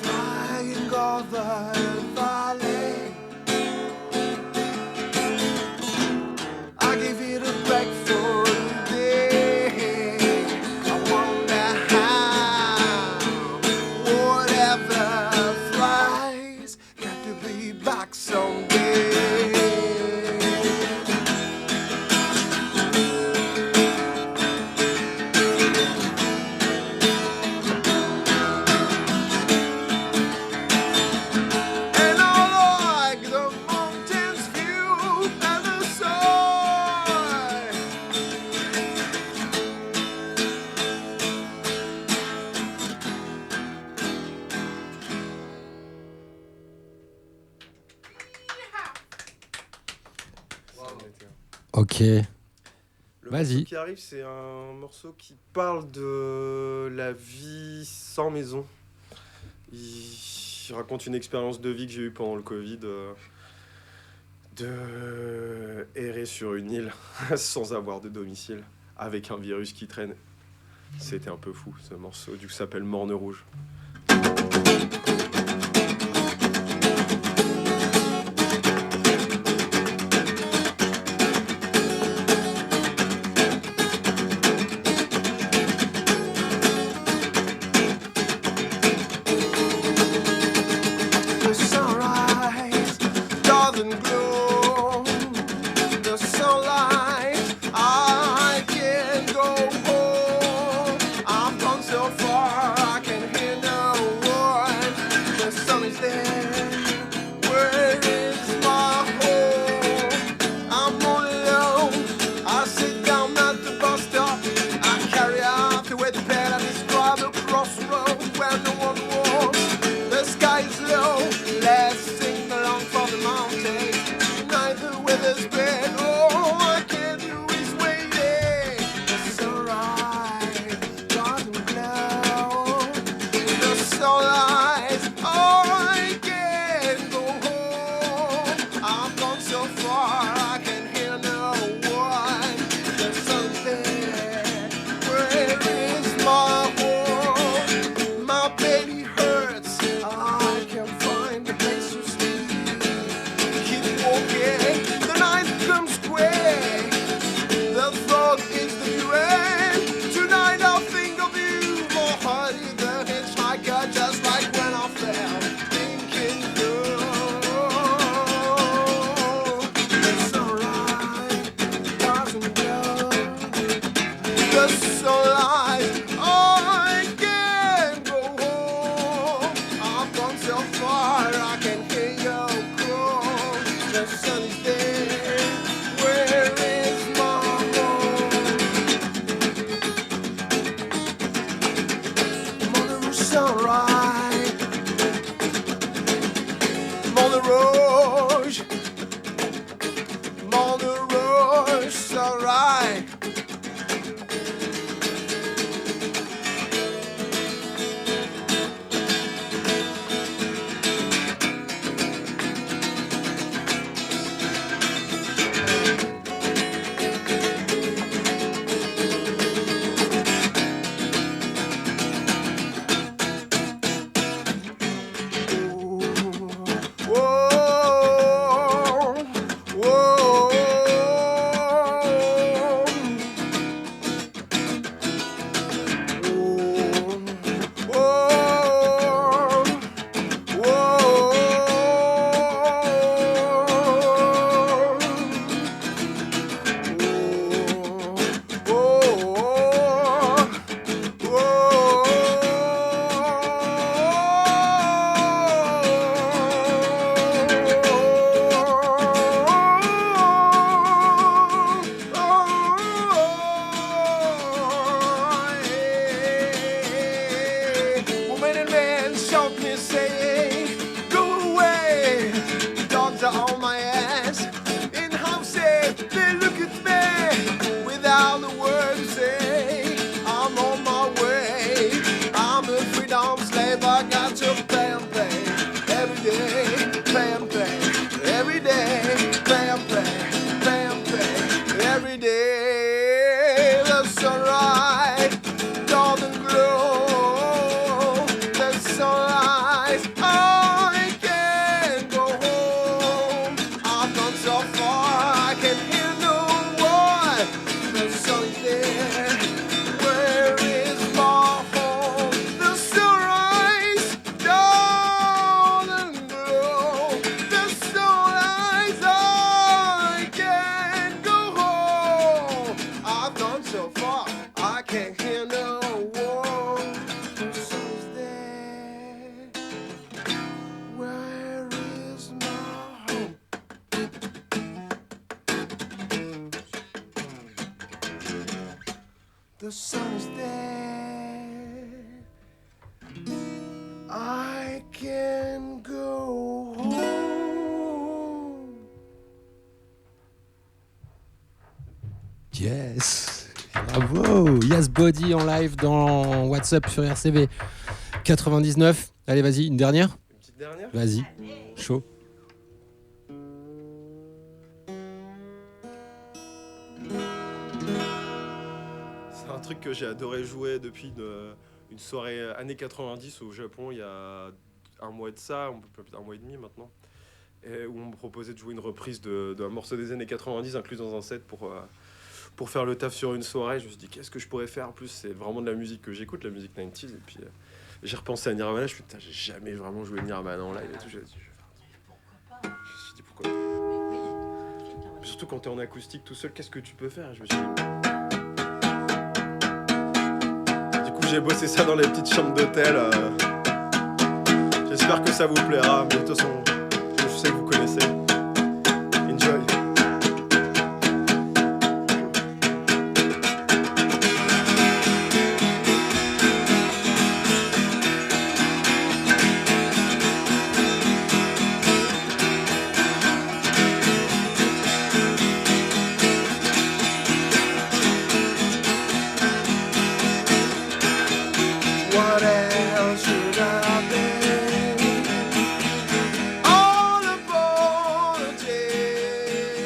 flying over the valley. I give it a break for a day. I wonder how, whatever flies, got to be back someday. And I like the mountain's view and the sun. Ok. Le Vas-y. morceau qui arrive, c'est un morceau qui parle de la vie sans maison. Il raconte une expérience de vie que j'ai eue pendant le Covid, de errer sur une île sans avoir de domicile, avec un virus qui traîne. C'était un peu fou, ce morceau. Du coup, ça s'appelle Morne Rouge. The sunrise doesn't glow. The sunlight, I can't go home. I've gone so far, I can hear no one. The sun is there. Where is my home? I'm all alone. I sit down at the bus stop. I carry out the way the bed and describe the crossroad where no one walks. The sky is low. Let's sing along for the mountain. Tonight the weather's bad. All I can do is waiting. The sunrise doesn't glow. The sunlight, I can't go home. I've gone so far, I can hear no one. The sun's there. Where is my home? My baby hurts. I can't find a place to sleep. Keep walking. The night comes quick. The thought is the end. Tonight I'll think of you. My heart is the hitchhiker, just like when I fell. Thinking the sunlight doesn't glow. The sunlight, I can't go home. I've gone so far, I can hear you call. The sun is there. Where is my home? Mother Rouge sunrise. Mother Rouge. Mother Rouge sunrise. Whoa, whoa, the sunrise doesn't glow. The sunrise, I can't go home. I've gone so far, I can hear no one. The sun is there. Where is my home? The sunrise doesn't glow. The sunrise, I can't go home. I've gone so far, I can't hear no one. The sun is there. Where is my home? The sun is there. I can go home. Yes, bravo. Yes Body en live dans WhatsApp sur RCV 99. Allez, vas-y, une dernière. Une petite dernière. Vas-y, chaud. C'est un truc que j'ai adoré jouer depuis une soirée années 90 au Japon il y a un mois de ça, un mois et demi maintenant, et où on me proposait de jouer une reprise d'un morceau des années 90 inclus dans un set pour faire le taf sur une soirée. Je me suis dit qu'est-ce que je pourrais faire. En plus c'est vraiment de la musique que j'écoute, la musique 90s, et puis j'ai repensé à Nirvana. Je me suis dit putain, j'ai jamais vraiment joué de Nirvana en live et tout. Je me suis dit pourquoi pas. Surtout quand t'es en acoustique tout seul, qu'est-ce que tu peux faire. Je me suis dit... J'ai bossé ça dans les petites chambres d'hôtel. J'espère que ça vous plaira. Mais de toute façon, je sais que vous connaissez. Enjoy. What else should I be? All upon a day.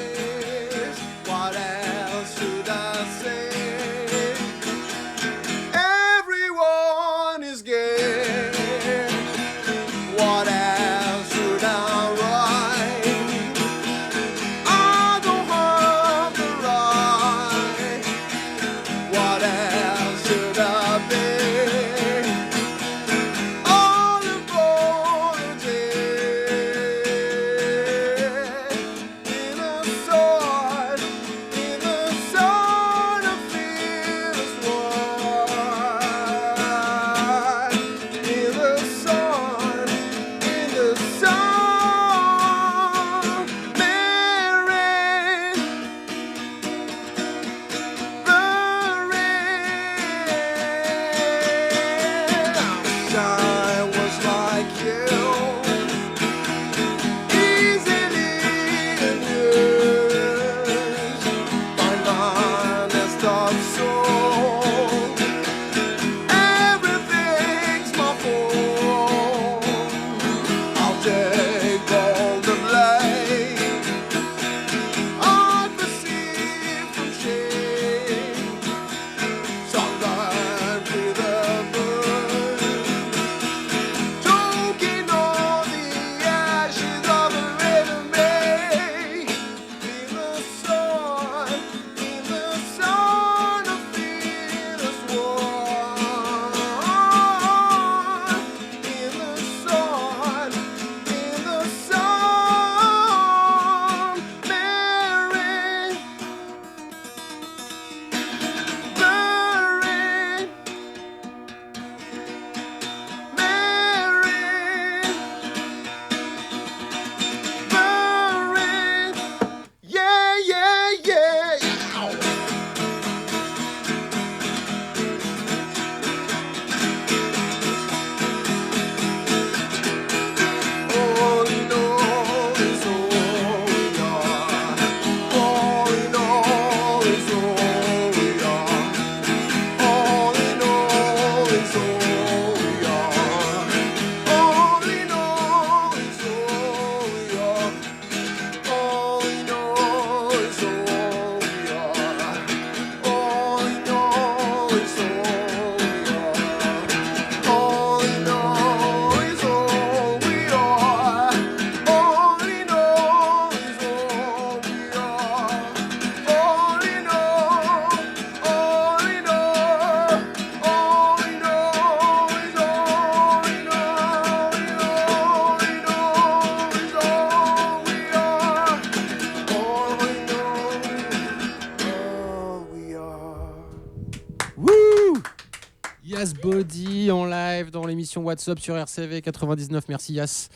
Yas Body en live dans l'émission What's Up sur RCV 99. Merci Yas.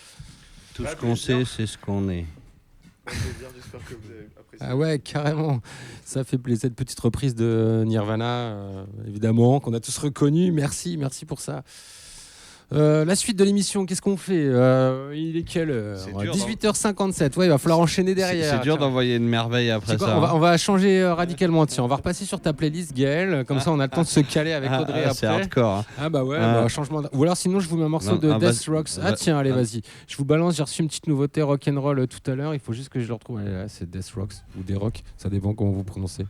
Tout ce qu'on sait, c'est ce qu'on est. J'espère que vous avez apprécié. Ah ouais, carrément. Ça fait plaisir, cette petite reprise de Nirvana, évidemment, qu'on a tous reconnu. Merci pour ça. La suite de l'émission, qu'est-ce qu'on fait? Il est quelle heure? 18h57. Ouais, il va falloir enchaîner derrière. C'est dur d'envoyer une merveille après ça. On va changer radicalement. Tiens, on va repasser sur ta playlist, Gaël. Comme ça, on a le temps de se caler avec Audrey après. C'est hardcore. Hein. Ah bah ouais, changement. Ou alors sinon, je vous mets un morceau de Death Rocks. Ah tiens, allez, vas-y. Je vous balance. J'ai reçu une petite nouveauté rock'n'roll tout à l'heure. Il faut juste que je le retrouve. Allez, là, c'est Death Rocks ou des Rock. Ça dépend comment vous prononcez.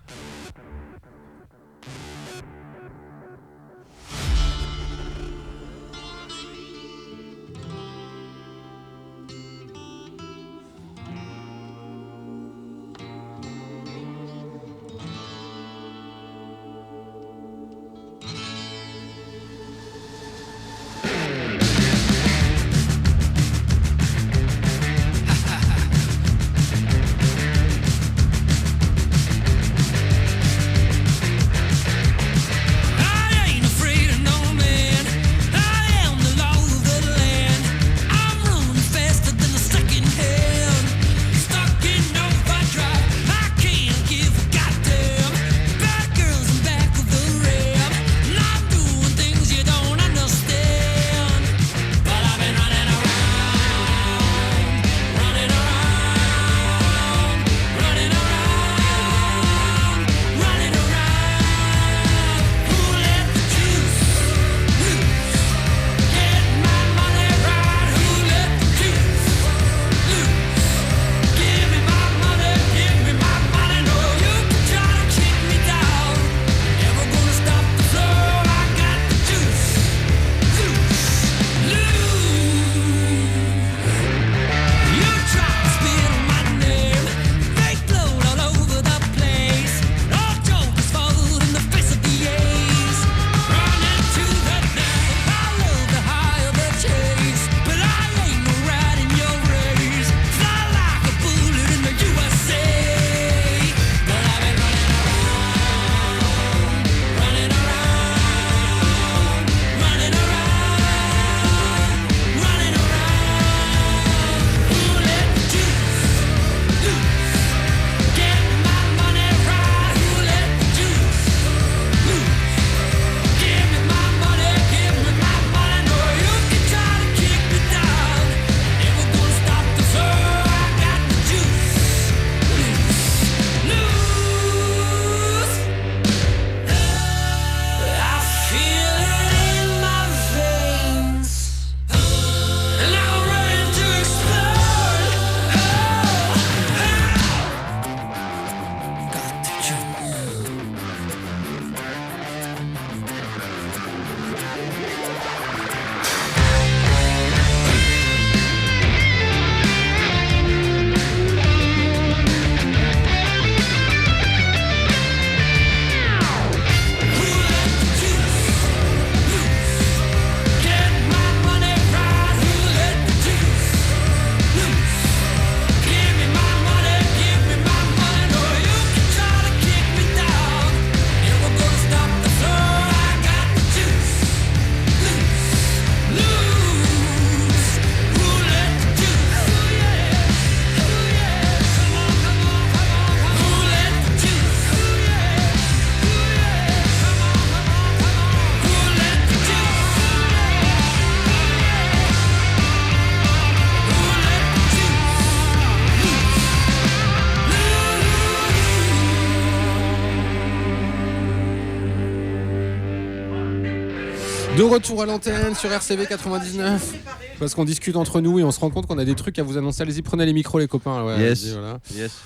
De retour à l'antenne sur RCV 99. Parce qu'on discute entre nous et on se rend compte qu'on a des trucs à vous annoncer. Allez-y, prenez les micros, les copains. Ouais, yes. Voilà. Yes.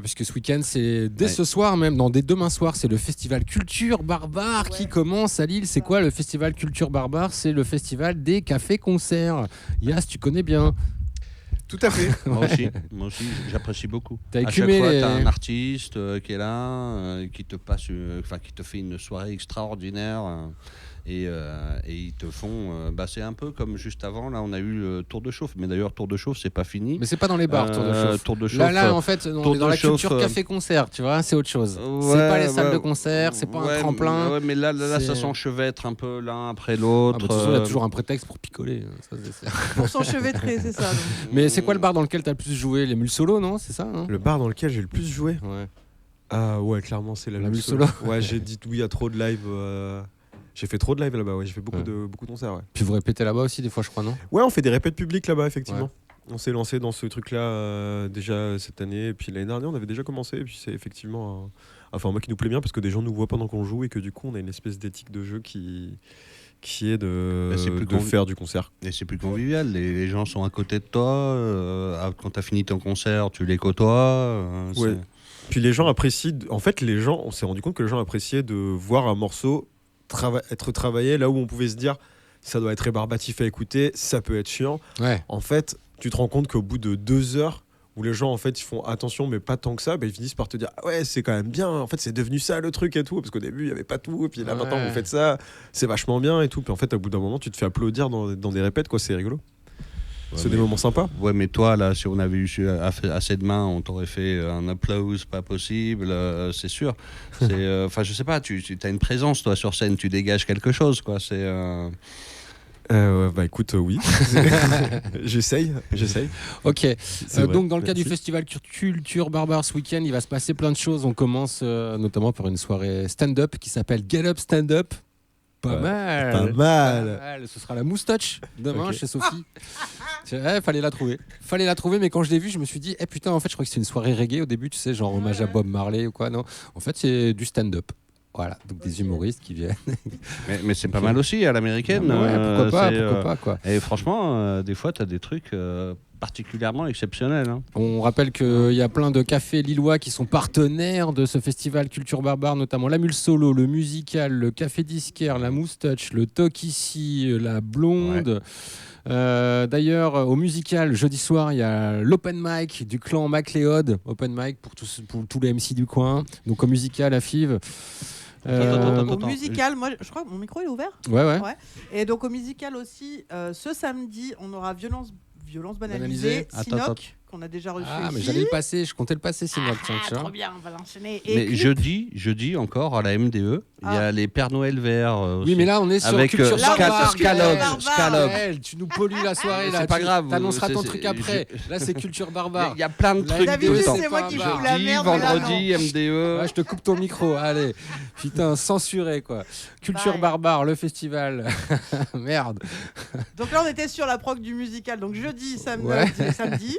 Puisque ce week-end, c'est dès ce soir même, non, dès demain soir, c'est le festival Culture Barbare qui commence à Lille. C'est quoi le festival Culture Barbare? C'est le festival des cafés-concerts. Yas, tu connais bien? Tout à fait. Moi aussi, j'apprécie beaucoup. T'as À chaque écumé fois, les- t'as un artiste qui est là, qui te passe, qui te fait une soirée extraordinaire. Et ils te font. C'est un peu comme juste avant. Là, on a eu le tour de chauffe. Mais d'ailleurs, tour de chauffe, c'est pas fini. Mais c'est pas dans les bars, tour de chauffe. Tour de chauffe. Là, en fait, on est dans la culture café-concert, tu vois, c'est autre chose. C'est pas les salles de concert, c'est pas un tremplin. Ouais, mais là, c'est- ça s'enchevêtre un peu l'un après l'autre. De toute façon, il y a toujours un prétexte pour picoler. Ça, c'est sûr. Pour s'enchevêtrer, c'est ça. donc. Mais c'est quoi le bar dans lequel t'as le plus joué? Les mules solo, non? C'est ça, hein? Le bar dans lequel j'ai le plus joué. Ouais. Ah ouais, clairement, c'est la La Mule Mule Solo. Solo. Ouais, j'ai dit oui à trop de live. J'ai fait trop de live là-bas, ouais. J'ai fait beaucoup Ouais. de concerts, ouais. Puis vous répétez là-bas aussi, des fois, je crois, non? Ouais, on fait des répètes publiques là-bas, effectivement. Ouais. On s'est lancé dans ce truc-là déjà cette année. Et puis l'année dernière, on avait déjà commencé. Et puis c'est effectivement un format qui nous plaît bien parce que des gens nous voient pendant qu'on joue et que du coup, on a une espèce d'éthique de jeu qui est de faire du concert. Et c'est plus convivial. Les gens sont à côté de toi. Quand tu as fini ton concert, tu les côtoies. Ouais. Puis les gens apprécient. En fait, on s'est rendu compte que les gens appréciaient de voir un morceau être travaillé là où on pouvait se dire ça doit être rébarbatif à écouter, ça peut être chiant. Ouais. En fait, tu te rends compte qu'au bout de 2 heures où les gens en fait ils font attention mais pas tant que ça, ils finissent par te dire ah ouais c'est quand même bien, en fait c'est devenu ça le truc et tout, parce qu'au début il y avait pas tout et puis là maintenant vous faites ça, c'est vachement bien et tout, puis en fait au bout d'un moment tu te fais applaudir dans des répètes, quoi, c'est rigolo. C'est des moments sympas. Ouais, mais toi, là, si on avait eu assez de mains, on t'aurait fait un applause pas possible, c'est sûr. Enfin, je sais pas, tu as une présence, toi, sur scène, tu dégages quelque chose, quoi. Bah écoute, oui. J'essaye. Ok. C'est vrai. Donc, dans le cadre du Merci. festival Culture Barbare ce week-end, il va se passer plein de choses. On commence notamment par une soirée stand-up qui s'appelle Get Up Stand Up. Pas mal. Pas mal. Ce sera la moustache demain Ok. chez Sophie. Fallait la trouver, mais quand je l'ai vue, je me suis dit, putain, en fait, je crois que c'est une soirée reggae au début, tu sais, genre hommage à Bob Marley ou quoi. Non, en fait, c'est du stand-up. Voilà, donc des humoristes qui viennent. Mais c'est pas mal aussi à l'américaine. Ouais, pourquoi pas, quoi. Et franchement, des fois, tu as des trucs particulièrement exceptionnels. Hein. On rappelle qu'il y a plein de cafés lillois qui sont partenaires de ce festival Culture Barbare, notamment la Mule Solo, le Musical, le Café Disquaire, la Moustache, le Toc ici, la Blonde. D'ailleurs, au Musical, jeudi soir, il y a l'open mic du clan MacLeod, open mic pour tous les MC du coin. Donc au Musical à Fives. Au musical, moi je crois que mon micro est ouvert. Ouais. Et donc au musical aussi, ce samedi, on aura violence banalisée, Attends. Sinoc, qu'on a déjà reçu Ah, mais ici. j'allais le passer, je comptais le passer, Sinoc. tiens, tu vois. Trop bien, on va l'enchaîner. Et Mais clip. jeudi encore à la MDE, il y a les Pères Noël verts. Oui, mais là, on est sur avec Culture Barbare. Scalog. Elle, tu nous pollues la soirée là. C'est pas grave. T'annonceras ton c'est- truc après. Là, c'est Culture Barbare. Il y a plein de trucs D'habitude, tout le temps. c'est moi qui joue la Jeudi, merde, mais là, vendredi, MDE. Ouais, je te coupe ton micro, allez. Putain, censuré quoi. Culture Bye. Barbare, le festival. Merde. Donc là, on était sur la proc du musical. Donc jeudi, samedi. Ouais. samedi.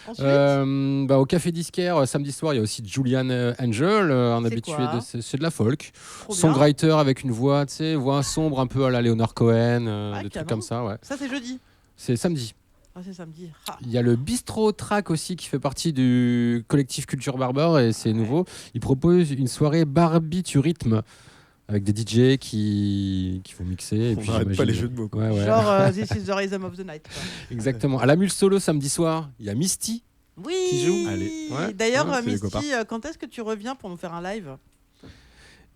Ensuite, Au Café Disquaire, samedi soir, il y a aussi Julian Angel, un C'est habitué quoi c'est de la folk. Trop bien. Songwriter avec une voix, tu sais, voix sombre un peu à la Leonard Cohen, des trucs canon. comme ça, ouais. ça c'est jeudi. C'est samedi. Ah, c'est samedi. Ah. Il y a le Bistro Track aussi qui fait partie du collectif Culture Barbare et c'est nouveau. Il propose une soirée barbiturythme avec des DJ qui vont mixer. Et On puis, n'arrête pas j'imagine- les jeux de mots, quoi. Ouais, ouais. Genre This is the Rhythm of the Night. quoi. Exactement. À la Mule Solo samedi soir, il y a Misty. Oui. Qui joue. Allez. Ouais. D'ailleurs, Ouais, c'est les copains. Misty, quand est-ce que tu reviens pour nous faire un live?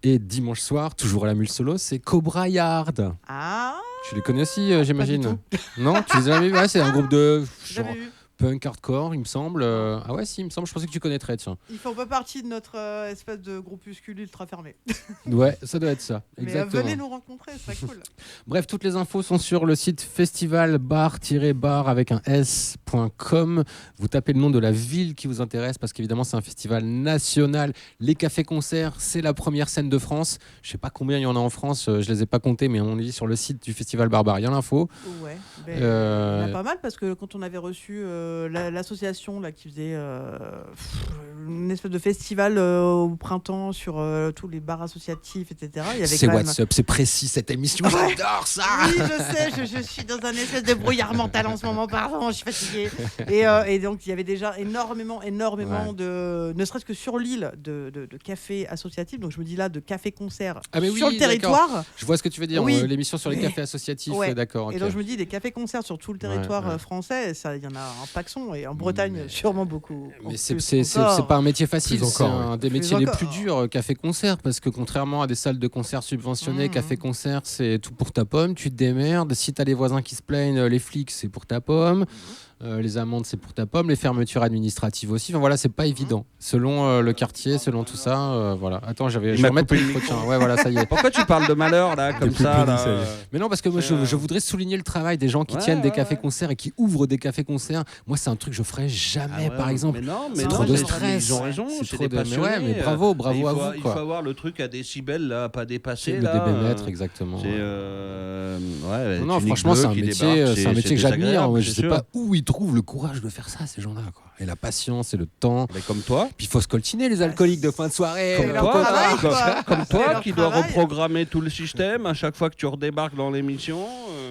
Et dimanche soir, toujours à la Mule Solo, c'est Cobra Yard. Ah. Tu les connais aussi, j'imagine? tout. Non, tu les as jamais vus? Ouais, c'est un groupe de genre Jamais vu. punk hardcore, il me semble. Ah ouais, si, il me semble. Je pensais que tu connaîtrais, tiens. Ils font pas partie de notre espèce de groupuscule ultra fermé. Ouais, ça doit être ça. Mais Exactement. venez nous rencontrer, c'est cool. Bref, toutes les infos sont sur le site festivalbar-bar avec un s.com. Vous tapez le nom de la ville qui vous intéresse parce qu'évidemment c'est un festival national. Les cafés-concerts, c'est la première scène de France. Je sais pas combien il y en a en France, je les ai pas comptés, mais on est sur le site du Festival Barbare. Il y a l'info. Ouais. Ben, il y en a pas mal parce que quand on avait reçu l'association là qui faisait une espèce de festival au printemps sur tous les bars associatifs, etc. Il y avait C'est quand même- What's Up, c'est précis cette émission. Ouais. J'adore ça. Oui, je sais, je suis dans un espèce de brouillard mental en ce moment, pardon, je suis fatiguée. Et donc, il y avait déjà énormément Ouais. de, ne serait-ce que sur l'île, de cafés associatifs. Donc, je me dis là, de cafés-concerts Ah, mais oui, sur le d'accord. territoire. Je vois ce que tu veux dire. Oui. L'émission sur les Mais- cafés associatifs, Ouais. d'accord. Et ok. donc, je me dis, des cafés-concerts sur tout le territoire Ouais. français, ça, il y en a un paxon. Et en Bretagne, sûrement beaucoup. Mais En c'est plus c'est encore. pas un métier facile, Plus c'est encore, un des Plus métiers les encore. plus durs, café-concert, parce que contrairement à des salles de concert subventionnées, Mmh. café-concert, c'est tout pour ta pomme, tu te démerdes. Si t'as les voisins qui se plaignent, les flics, c'est pour ta pomme. Les amendes, c'est pour ta pomme. Les fermetures administratives aussi. Enfin, voilà, c'est pas évident. Selon le quartier, selon tout ça, voilà. Attends, je vais m'a remettre coupé ton le micro. micro. Tiens, ouais, voilà, ça y est. Pourquoi tu parles de malheur là, comme Depuis ça le là, ça y est. Mais non, parce que moi, je voudrais souligner le travail des gens qui Ouais, tiennent des ouais, cafés-concerts et qui ouvrent des cafés-concerts. Moi, c'est un truc que je ferais jamais, Ah ouais, par exemple. Mais non, C'est mais trop non, de mais stress. Ils ont raison, C'est c'est trop des de- mais ouais, passionnés. mais bravo il faut, à vous, Il quoi. faut avoir le truc à décibels là, pas dépasser Le là. débémètre, exactement. C'est ouais. Non, tunique franchement, bleue c'est un qui métier, débarque, c'est un métier que j'admire. désagréable, Ouais, je c'est sais sûr. pas où ils trouvent le courage de faire ça, ces gens-là, quoi. Et la patience et le temps. Mais comme toi. Puis il faut se coltiner, les alcooliques de fin de soirée. Comme leur toi, travail, comme- quoi. comme C'est toi leur qui dois travail. reprogrammer tout le système à chaque fois que tu redébarques dans l'émission.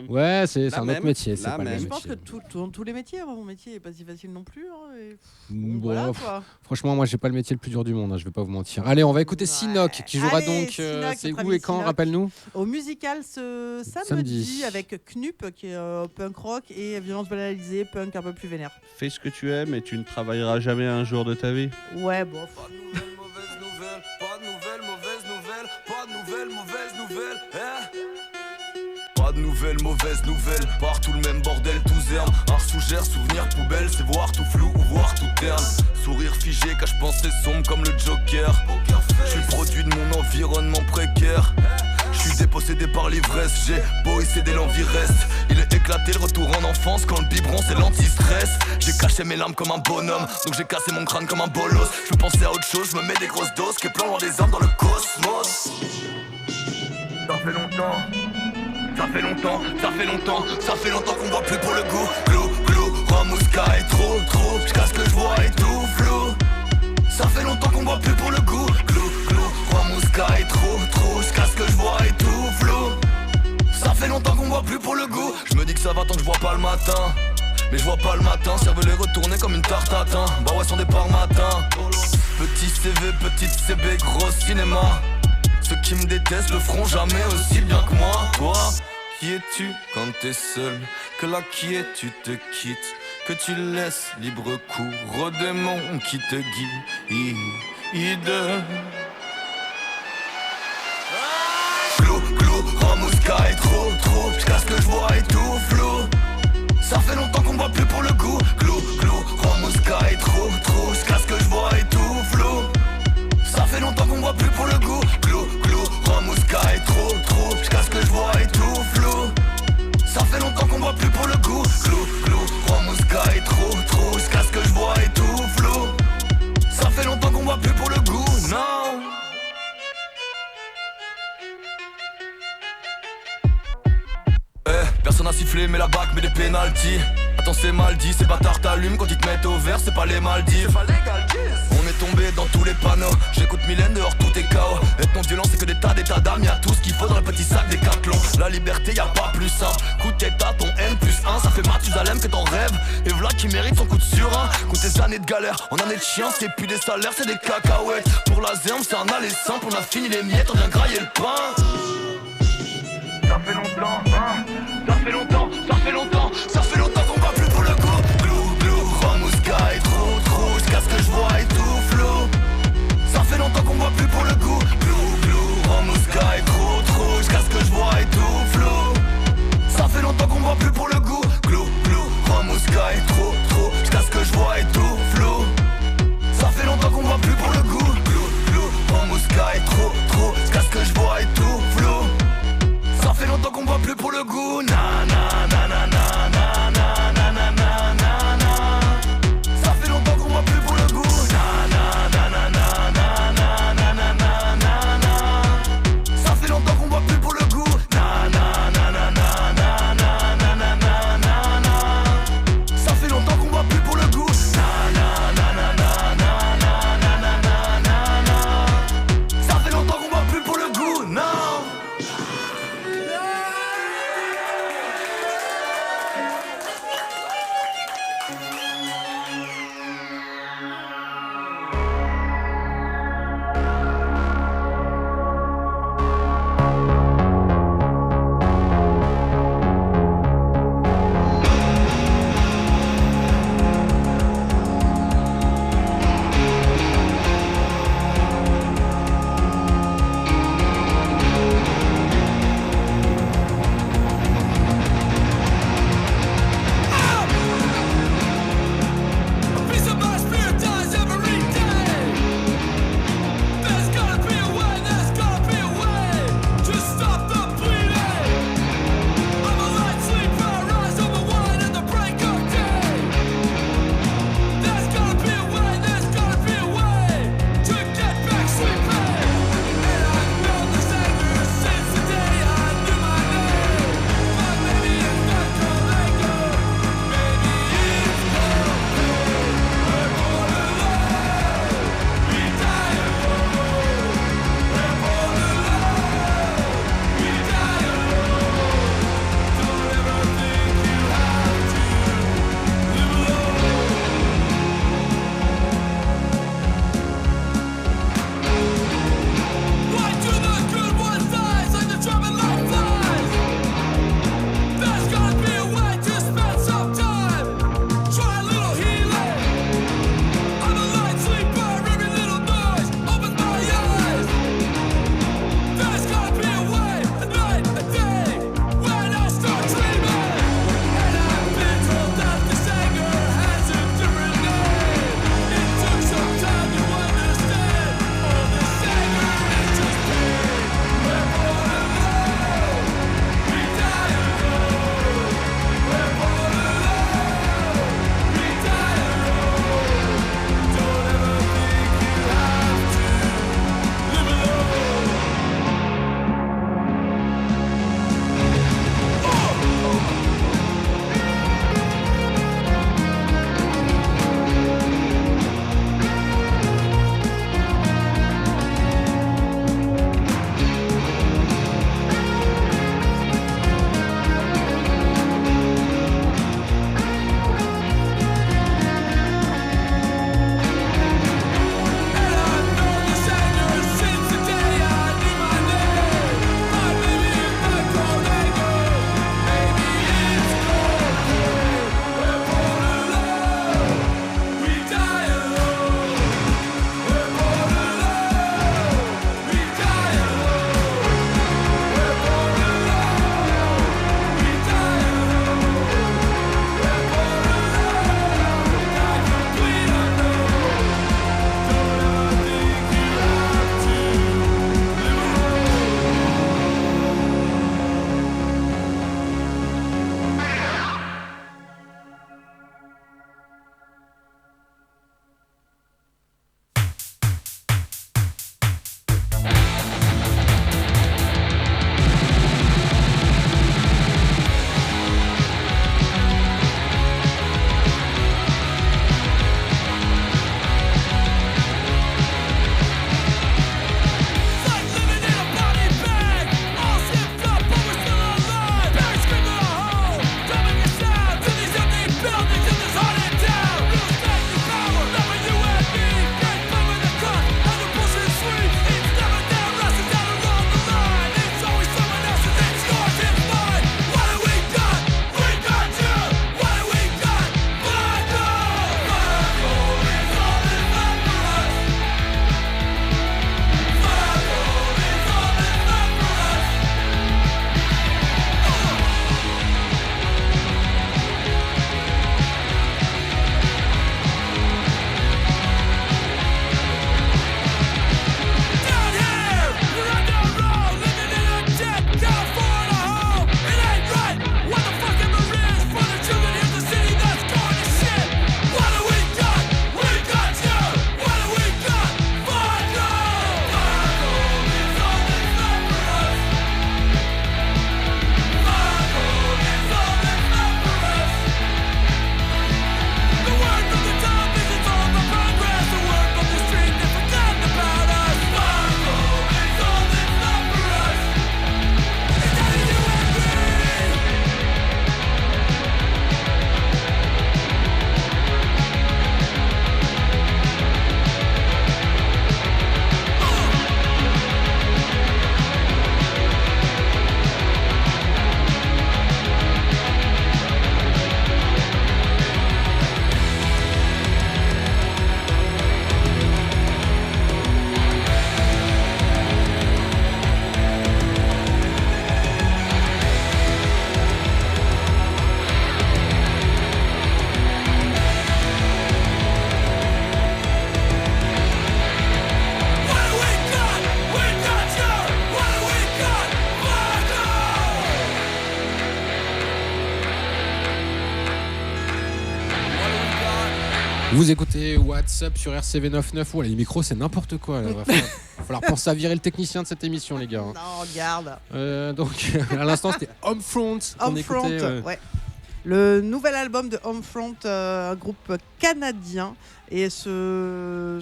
Ouais, c'est La un autre même, métier. C'est la pas le même. même Je pense que métier. tous les métiers, mon métier n'est pas si facile non plus. Hein, et- Bon, voilà, pff, quoi. franchement, moi, j'ai pas le métier le plus dur du monde, hein, je vais pas vous mentir. Allez, on va écouter Sinoc qui jouera Allez, donc. Sinoc, C'est notre où ami et quand, Sinoc. rappelle-nous. Au musical ce samedi avec Knup qui est punk rock et violence banalisée, punk un peu plus vénère. Fais ce que tu aimes et tu ne travailleras jamais un jour de ta vie. Ouais, bon. Pas de nouvelles, mauvaises nouvelles. Pas de nouvelles, mauvaises nouvelles. Pas de nouvelles, mauvaises nouvelles. Pas de nouvelles, mauvaises nouvelles. Partout le même bordel, tout zerne. Art sous gère, souvenir poubelle. C'est voir tout flou ou voir tout terne. Sourire figé, cache pensée sombre comme le Joker. Je suis le produit de mon environnement précaire. Je suis dépossédé par l'ivresse, j'ai beau essayer dès l'envie reste. Il est éclaté, le retour en enfance, quand le biberon c'est l'anti-stress. J'ai caché mes larmes comme un bonhomme, donc j'ai cassé mon crâne comme un bolos. Je veux penser à autre chose, je me mets des grosses doses, que plan loin des hommes dans le cosmos. Ça fait longtemps, ça fait longtemps, ça fait longtemps, ça fait longtemps qu'on voit plus pour le goût. Glou, glou, Ramouska est trop, jusqu'à ce que je vois et tout flou. Ça fait longtemps qu'on voit plus pour le goût. Glou, glou, Ramouska est trop, jusqu'à ce que je vois et tout flou. Ça fait longtemps qu'on voit plus pour le goût. Je me dis que ça va tant que je vois pas le matin. Mais je vois pas le matin, cerveau-les retourner comme une tarte à thym. Bah ouais, son départ matin. Petit CV, petite CB, gros cinéma. Ceux qui me détestent le feront jamais aussi bien que moi. Toi, qui es-tu quand t'es seul? Que la quiétude te quitte, que tu laisses libre cours aux démons qui te guident. Glou, glou, Ramouska est trop, jusqu'à ce que je vois et tout flou. Ça fait longtemps qu'on voit plus pour le goût. Glou, glou, Ramouska est trop, jusqu'à ce que je vois et tout flou. Ça fait longtemps qu'on voit plus pour le goût. Glou, glou, Ramouska est trop, jusqu'à ce que je vois et tout flou. Ça fait longtemps qu'on voit plus pour le goût. Glou, glou, Ramouska est trop, jusqu'à ce que je vois et tout flou. Ça fait longtemps qu'on voit plus pour le goût, non. Personne n'a sifflé mais la bac met des pénalties. Attends c'est mal dit, ces bâtards t'allument quand ils te mettent au vert, c'est pas les Maldives. On est tombé dans tous les panneaux. J'écoute Mylène dehors tout est chaos. Être non violent c'est que des tas d'âmes. Y'a tout ce qu'il faut dans le petit sac des Decathlon. La liberté y'a pas plus simple. Coup de tête à ton N+1. Ça fait Mathusalem que t'en rêves. Et voilà qui mérite son coup de surin. Compte tes années de galère en années de chien. C'est plus des salaires c'est des cacahuètes. Pour la zerme c'est un aller simple. On a fini les miettes, on vient grailler le pain. Ça fait longtemps, hein. Ça fait longtemps, ça fait longtemps, ça fait longtemps qu'on va plus pour le coup. Glou, glou, Ramouska est trop, jusqu'à ce que je vois et tout flou. Ça fait longtemps qu'on voit plus pour le goût. Glou, glou, Ramouska est trop, jusqu'à ce que je vois et tout flou. Ça fait longtemps qu'on voit plus pour le goût. Glou, glou, Ramouska est trop, jusqu'à ce que je vois et tout flou. Ça fait longtemps qu'on voit plus pour le goût. Glou, glou, Ramouska est trop, jusqu'à ce que je vois et tout flou. Ça fait longtemps qu'on voit plus pour le Vous écoutez What's Up sur RCV 99. Oh, les micros, c'est n'importe quoi. Il va falloir penser à virer le technicien de cette émission, les gars. Non, regarde. Donc, à l'instant, c'était Homefront. qu'on Homefront, écoutait, ouais. Le nouvel album de Homefront, un groupe canadien. Et ce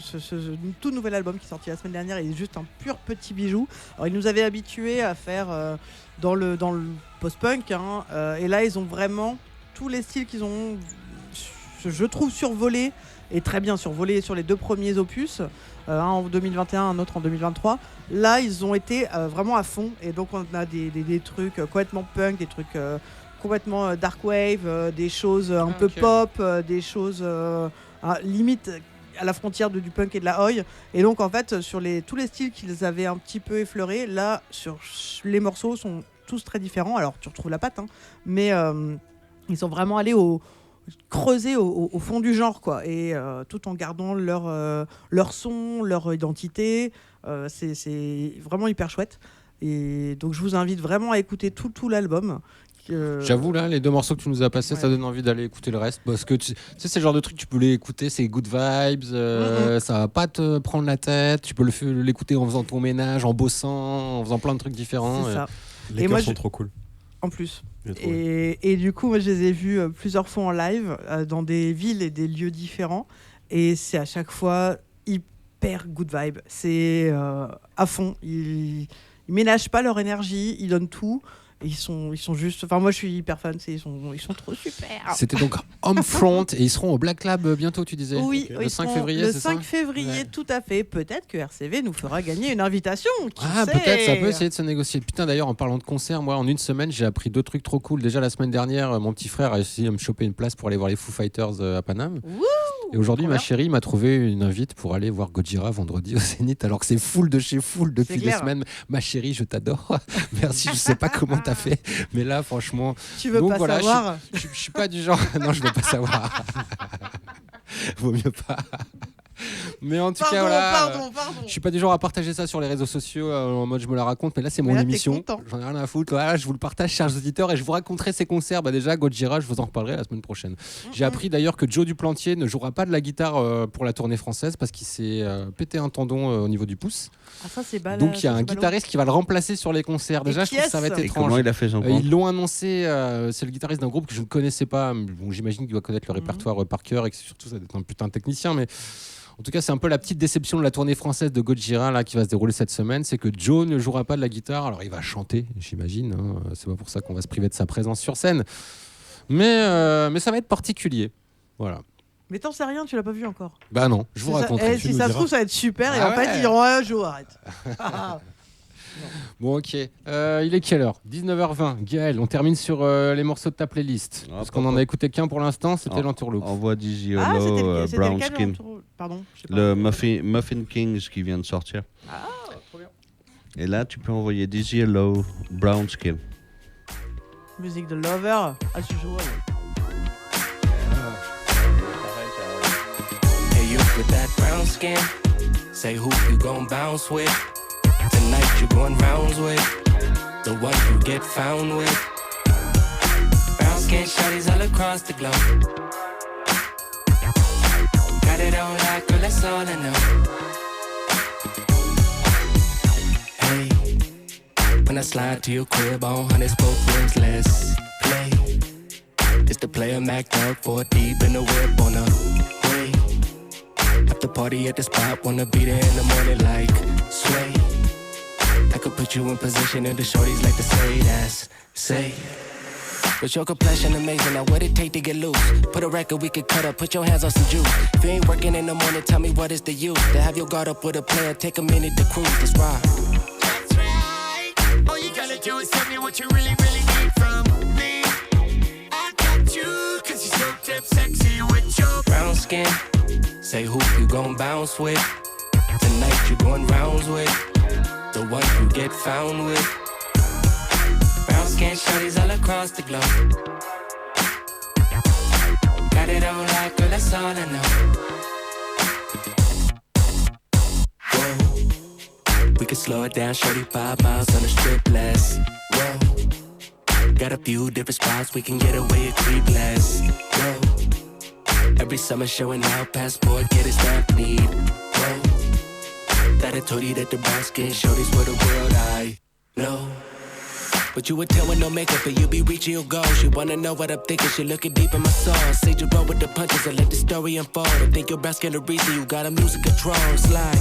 tout nouvel album qui est sorti la semaine dernière est juste un pur petit bijou. Alors, ils nous avaient habitués à faire dans le post-punk. Hein, et là, ils ont vraiment tous les styles qu'ils ont, je trouve, survolés. Et très bien survolés sur les 2 premiers opus. Un en 2021, un autre en 2023. Là, ils ont été vraiment à fond. Et donc, on a des trucs complètement punk, des trucs complètement dark wave, des choses un peu pop, des choses limite à la frontière du punk et de la oi. Et donc, en fait, sur tous les styles qu'ils avaient un petit peu effleurés, là, sur les morceaux sont tous très différents. Alors, tu retrouves la patte, hein, mais ils sont vraiment allés creuser au fond du genre, quoi, et tout en gardant leur son, leur identité. C'est vraiment hyper chouette. Et donc je vous invite vraiment à écouter tout l'album. J'avoue, là, les 2 morceaux que tu nous as passés, ça donne envie d'aller écouter le reste. Parce que tu sais, c'est le genre de truc, tu peux l'écouter, c'est good vibes, ça va pas te prendre la tête. Tu peux l'écouter en faisant ton ménage, en bossant, en faisant plein de trucs différents. C'est ça. Les chœurs sont trop cool. En plus. Et du coup, moi, je les ai vus plusieurs fois en live dans des villes et des lieux différents. Et c'est à chaque fois hyper good vibe. C'est à fond. Ils ménagent pas leur énergie, ils donnent tout. Et ils sont juste. Enfin, moi, je suis hyper fan. Ils sont trop super. C'était donc Homefront et ils seront au Black Lab bientôt, tu disais. Oui, le 5 février. Le c'est 5 ça février, tout à fait. Peut-être que RCV nous fera gagner une invitation. Qui sait peut-être, ça peut essayer de se négocier. Putain, d'ailleurs, en parlant de concert, moi, en une semaine, j'ai appris 2 trucs trop cool. Déjà, la semaine dernière, mon petit frère a essayé de me choper une place pour aller voir les Foo Fighters à Paname. Et aujourd'hui, ma chérie m'a trouvé une invite pour aller voir Gojira vendredi au Zénith, alors que c'est full de chez full depuis des semaines. Ma chérie, je t'adore. Merci, je sais pas comment t'as fait, mais là, franchement. Tu veux pas savoir? Je suis pas du genre. Non, je veux pas savoir. Vaut mieux pas. Mais en tout cas, voilà. Je suis pas du genre à partager ça sur les réseaux sociaux en mode je me la raconte, mais là c'est mon émission. J'en ai rien à foutre. Voilà, je vous le partage, chers auditeurs, et je vous raconterai ces concerts. Déjà, Gojira, je vous en reparlerai la semaine prochaine. J'ai appris d'ailleurs que Joe Duplantier ne jouera pas de la guitare pour la tournée française parce qu'il s'est pété un tendon au niveau du pouce. Ah, ça, c'est balade. Donc il y a un guitariste qui va le remplacer sur les concerts. Déjà, je trouve que ça va être étrange. Comment il a fait son compte Ils l'ont annoncé. C'est le guitariste d'un groupe que je ne connaissais pas. Bon, j'imagine qu'il doit connaître le répertoire par cœur et que surtout ça doit être un putain de technicien, mais. En tout cas, c'est un peu la petite déception de la tournée française de Gojira là, qui va se dérouler cette semaine. C'est que Joe ne jouera pas de la guitare. Alors, il va chanter, j'imagine. Hein. C'est pas pour ça qu'on va se priver de sa présence sur scène. Mais ça va être particulier. Voilà. Mais t'en sais rien, tu l'as pas vu encore. Bah non, je vous raconterai. Si ça se trouve, ça va être super. Et en fait, ils diront Joe, arrête. Bon, ok. Il est quelle heure ? 19h20. Gaël, on termine sur les morceaux de ta playlist. Parce qu'on en a écouté qu'un pour l'instant, c'était l'Entourloupe. Envoie Dizzy Hollow, Brown Skin. Pardon, le Muffin Kings qui vient de sortir. Ah, trop bien. Et là, tu peux envoyer Dizzy Hollow, Brown Skin. Musique de Lover, as usual. Hey, you with that brown skin. Say who you gon' bounce with. Tonight you going rounds with the one you get found with. Brown skin shawty's all across the globe. Got it on lock, girl, that's all I know. Hey, when I slide to your crib on 100 spoke rims, let's play. It's the player Mac Dog 4 deep in the whip on a way. After party at the spot, wanna be there in the morning like sway. I could put you in position and the shorties like to say that's safe. But your complexion amazing, now what it take to get loose? Put a record we could cut up, put your hands on some juice. If you ain't working in the morning, tell me what is the use? To have your guard up with a player, take a minute to cruise, let's ride. That's right. All you gotta do is tell me what you really, really need from me. I got you, cause you're so damn sexy with your brown skin. Say who you gon' bounce with. Tonight you going rounds with the one you get found with. Brown skin shawty's all across the globe. Got it on like, girl, that's all I know. Whoa, we could slow it down, shorty 5 miles on the strip, less. Whoa, got a few different spots we can get away and creep less. Whoa, Every summer showing out, passport, get a stamp, need. Whoa. That I told you that the brown skin shorties were the world I know. But you would tell with no makeup, but you be reaching your goals. You wanna know what I'm thinking, she looking deep in my soul. Say you roll with the punches and let the story unfold. I think your brown skin the reason you got a music control. Slide.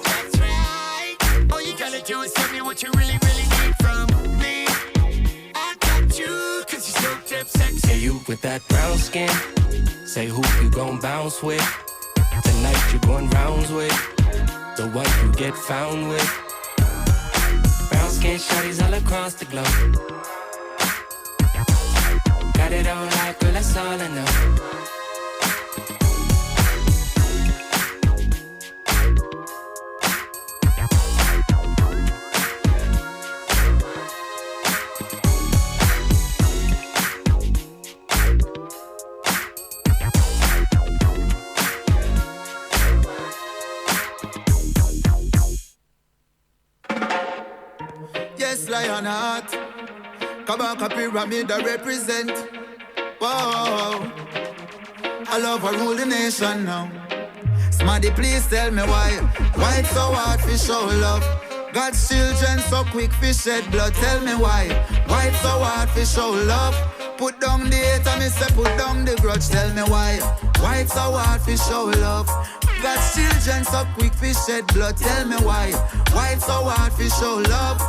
That's right. All you gotta do is tell me what you really, really need from me. I got you, cause you're so damn sexy. Say you with that brown skin. Say who you gon' bounce with. Tonight you going rounds with. The one you get found with. Brown skin shorties all across the globe. Got it all right, girl, that's all I know. Yes, Lionheart. Kabaka Pyramid I represent. Whoa. I love I rule the nation now. Smarty, please tell me why. Why it's so hard for show love? God's children so quick for shed blood. Tell me why. Why it's so hard for show love? Put down the hate and me say put down the grudge. Tell me why. Why it's so hard for show love? God's children so quick for shed blood. Tell me why. Why it's so hard for show love?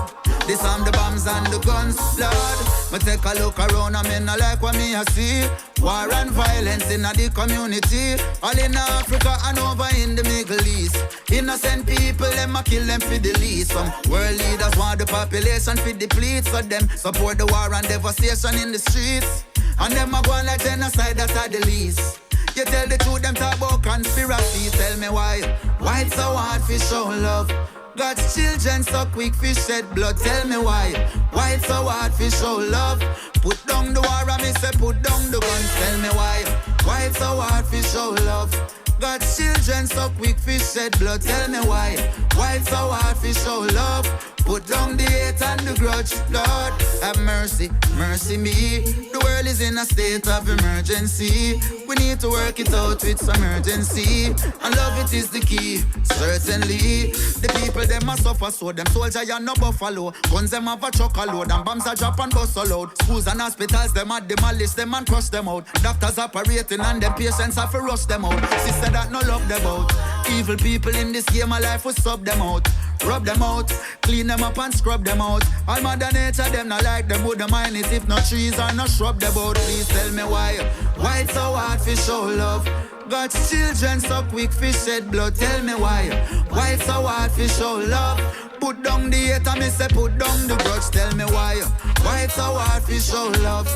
This I'm the bombs and the guns, Lord. Me take a look around and me not like what me I see. War and violence in the community. All in Africa and over in the Middle East. Innocent people, them a kill them for the least. Some world leaders want the population to deplete. So them support the war and devastation in the streets. And them a go on like genocide, that's are the least. You tell the truth, them talk about conspiracy. Tell me why. Why it's so hard for show love? God's children so quick for shed blood. Tell me why. Why it's so hard for show love? Put down the war and me say put down the guns. Tell me why. Why it's so hard for show love? God's children so quick for shed blood. Tell me why. Why it's so hard for show love? Put down the hate and the grudge. Lord, have mercy, mercy me. The world is in a state of emergency. We need to work it out with some urgency. And love it is the key, certainly. The people them a suffer so them soldiers are no buffalo. Guns them have a truck a load and bombs a drop and bust a load. Schools and hospitals them a demolish them and crush them out. Doctors operating and them patients have to rush them out. Sister that no love them out. Evil people in this game of life will sub them out. Rub them out, clean them up and scrub them out. All mother nature them not like them, wouldn't mind it if no trees or no shrub them out. Please tell me why. Why it's so hard for show love? God's children so quick for shed blood. Tell me why. Why it's so hard for show love? Put down the hate and me say put down the grudge. Tell me why. Why it's so hard for show love?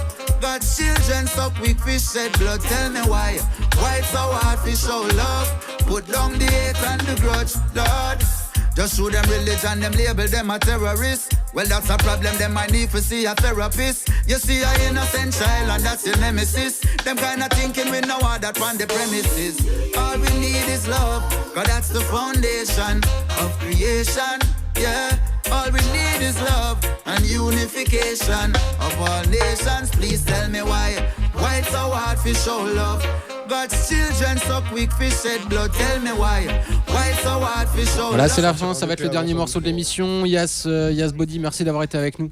God's children so quick for shed blood. Tell me why. Why it's so hard for show love? Put down the hate and the grudge, Lord. Just show them religion, them label them a terrorist. Well, that's a problem, them might need to see a therapist. You see a innocent child and that's your nemesis. Them kind of thinking we know all that on the premises. All we need is love, cause that's the foundation of creation, yeah. All we need is love and unification of all nations. Please tell me why it's so hard for show love? God's children so quick for shed blood. Tell me why it's so hard for show love? Voilà, c'est la fin, ça va être le dernier morceau de l'émission. Yas Body, merci d'avoir été avec nous.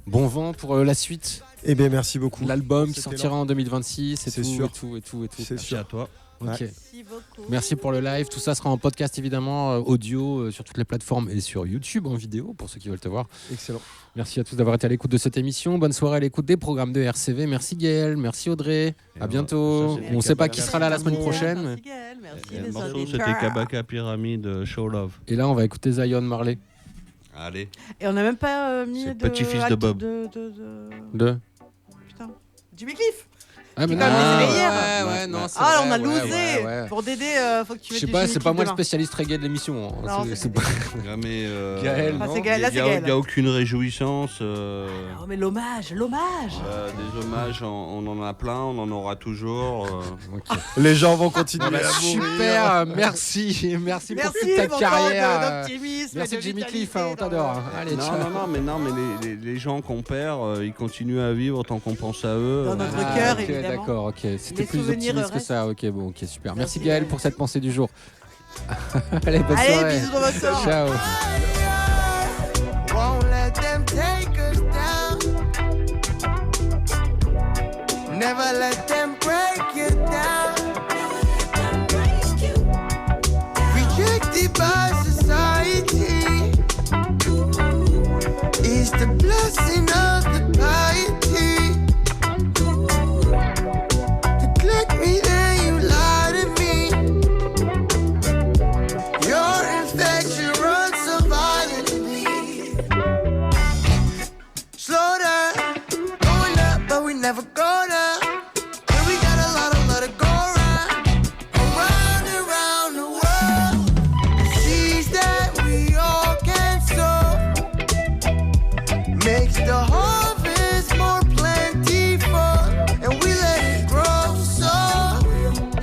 Bon vent pour la suite. Eh bien, merci beaucoup. L'album qui sortira en 2026, c'est sûr. Et tout. C'est sûr. À toi. Ok. Merci beaucoup. Merci pour le live. Tout ça sera en podcast évidemment, audio sur toutes les plateformes et sur YouTube en vidéo pour ceux qui veulent te voir. Excellent. Merci à tous d'avoir été à l'écoute de cette émission. Bonne soirée à l'écoute des programmes de RCV. Merci Gaël, merci Audrey. À bientôt. On ne sait pas qui sera là la semaine prochaine. Merci Gaël, merci Le les morceau auditeurs. c'était Kabaka Pyramid Show Love. Et là on va écouter Zion Marley. Allez. Et on n'a même pas mis C'est de... petit-fils de Bob. De Putain. Jimmy Cliff. Ah, mais Qui va me laisser hier. ouais, non, c'est Ah, vrai, on a ouais, losé. ouais. Pour Dédé, faut que tu Je mettes sais du pas, Jimmy c'est pas Cliff moi le demain. spécialiste reggae de l'émission. Non, c'est pas... Mais Gaël, Ah, non. c'est Gaël, là, c'est Gaël. Il n'y a aucune réjouissance. Oh, mais l'hommage. Des hommages, on en a plein, on en aura toujours. Les gens vont continuer à mourir. Super, merci pour toute ta pour carrière. tant d'optimisme et Merci de Jimmy vitalité Cliff, on t'adore. Allez, non, ciao. non, mais les gens qu'on perd, ils continuent à vivre tant qu'on pense à eux. Dans notre cœur, évidemment. évidemment. d'accord, ok. C'était Les plus souvenirs optimiste que restent. ça. Ok, bon, ok, super. Merci Gaël pour cette pensée du jour. Allez, bonne Allez, soirée. bisous dans votre soirée. Ciao. Won't let them take us down. Never let them break you down. Rejected by society is the blessing of the piety. Neglect me, then you lie to me. Your infection runs so violently. Slow down, going up, but we never go down. And we got a lot of love to go around, around and around the world. Seas that we all can sow makes the harvest more plentiful, and we let it grow. So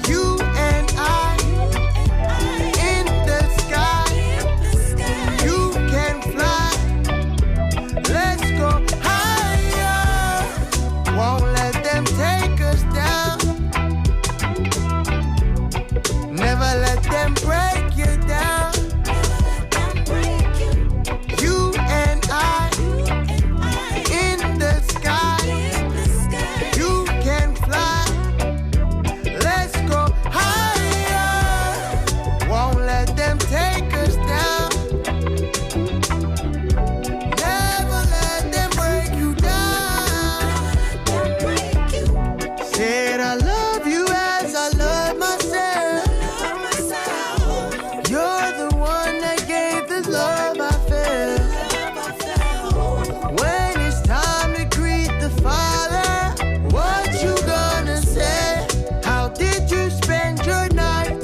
you and I in the sky, you can fly. Let's go higher. Won't let them take us down. Never let them break you down. You and I in the sky, you can fly. Let's go higher. Won't let them take us down. Never let them break you down. Said I love you as I love myself. You're the one that gave the love I felt. When it's time to greet the Father, what you gonna say? How did you spend your night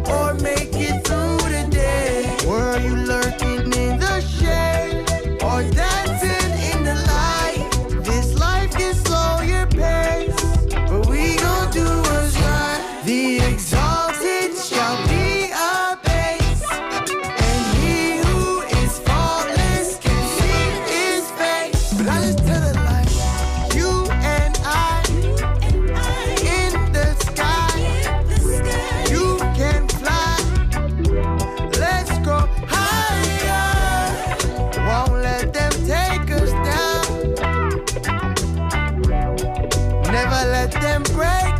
or make it through the day? Were you lurking in the shade or dancing in the light? This life can slow your pace, but we gon' do what's right. The exalted shall be abased, and he who is faultless can see his face. But I just tell it like you and I in the sky, you can fly. Let's go higher. Won't let them take us down. Never let them break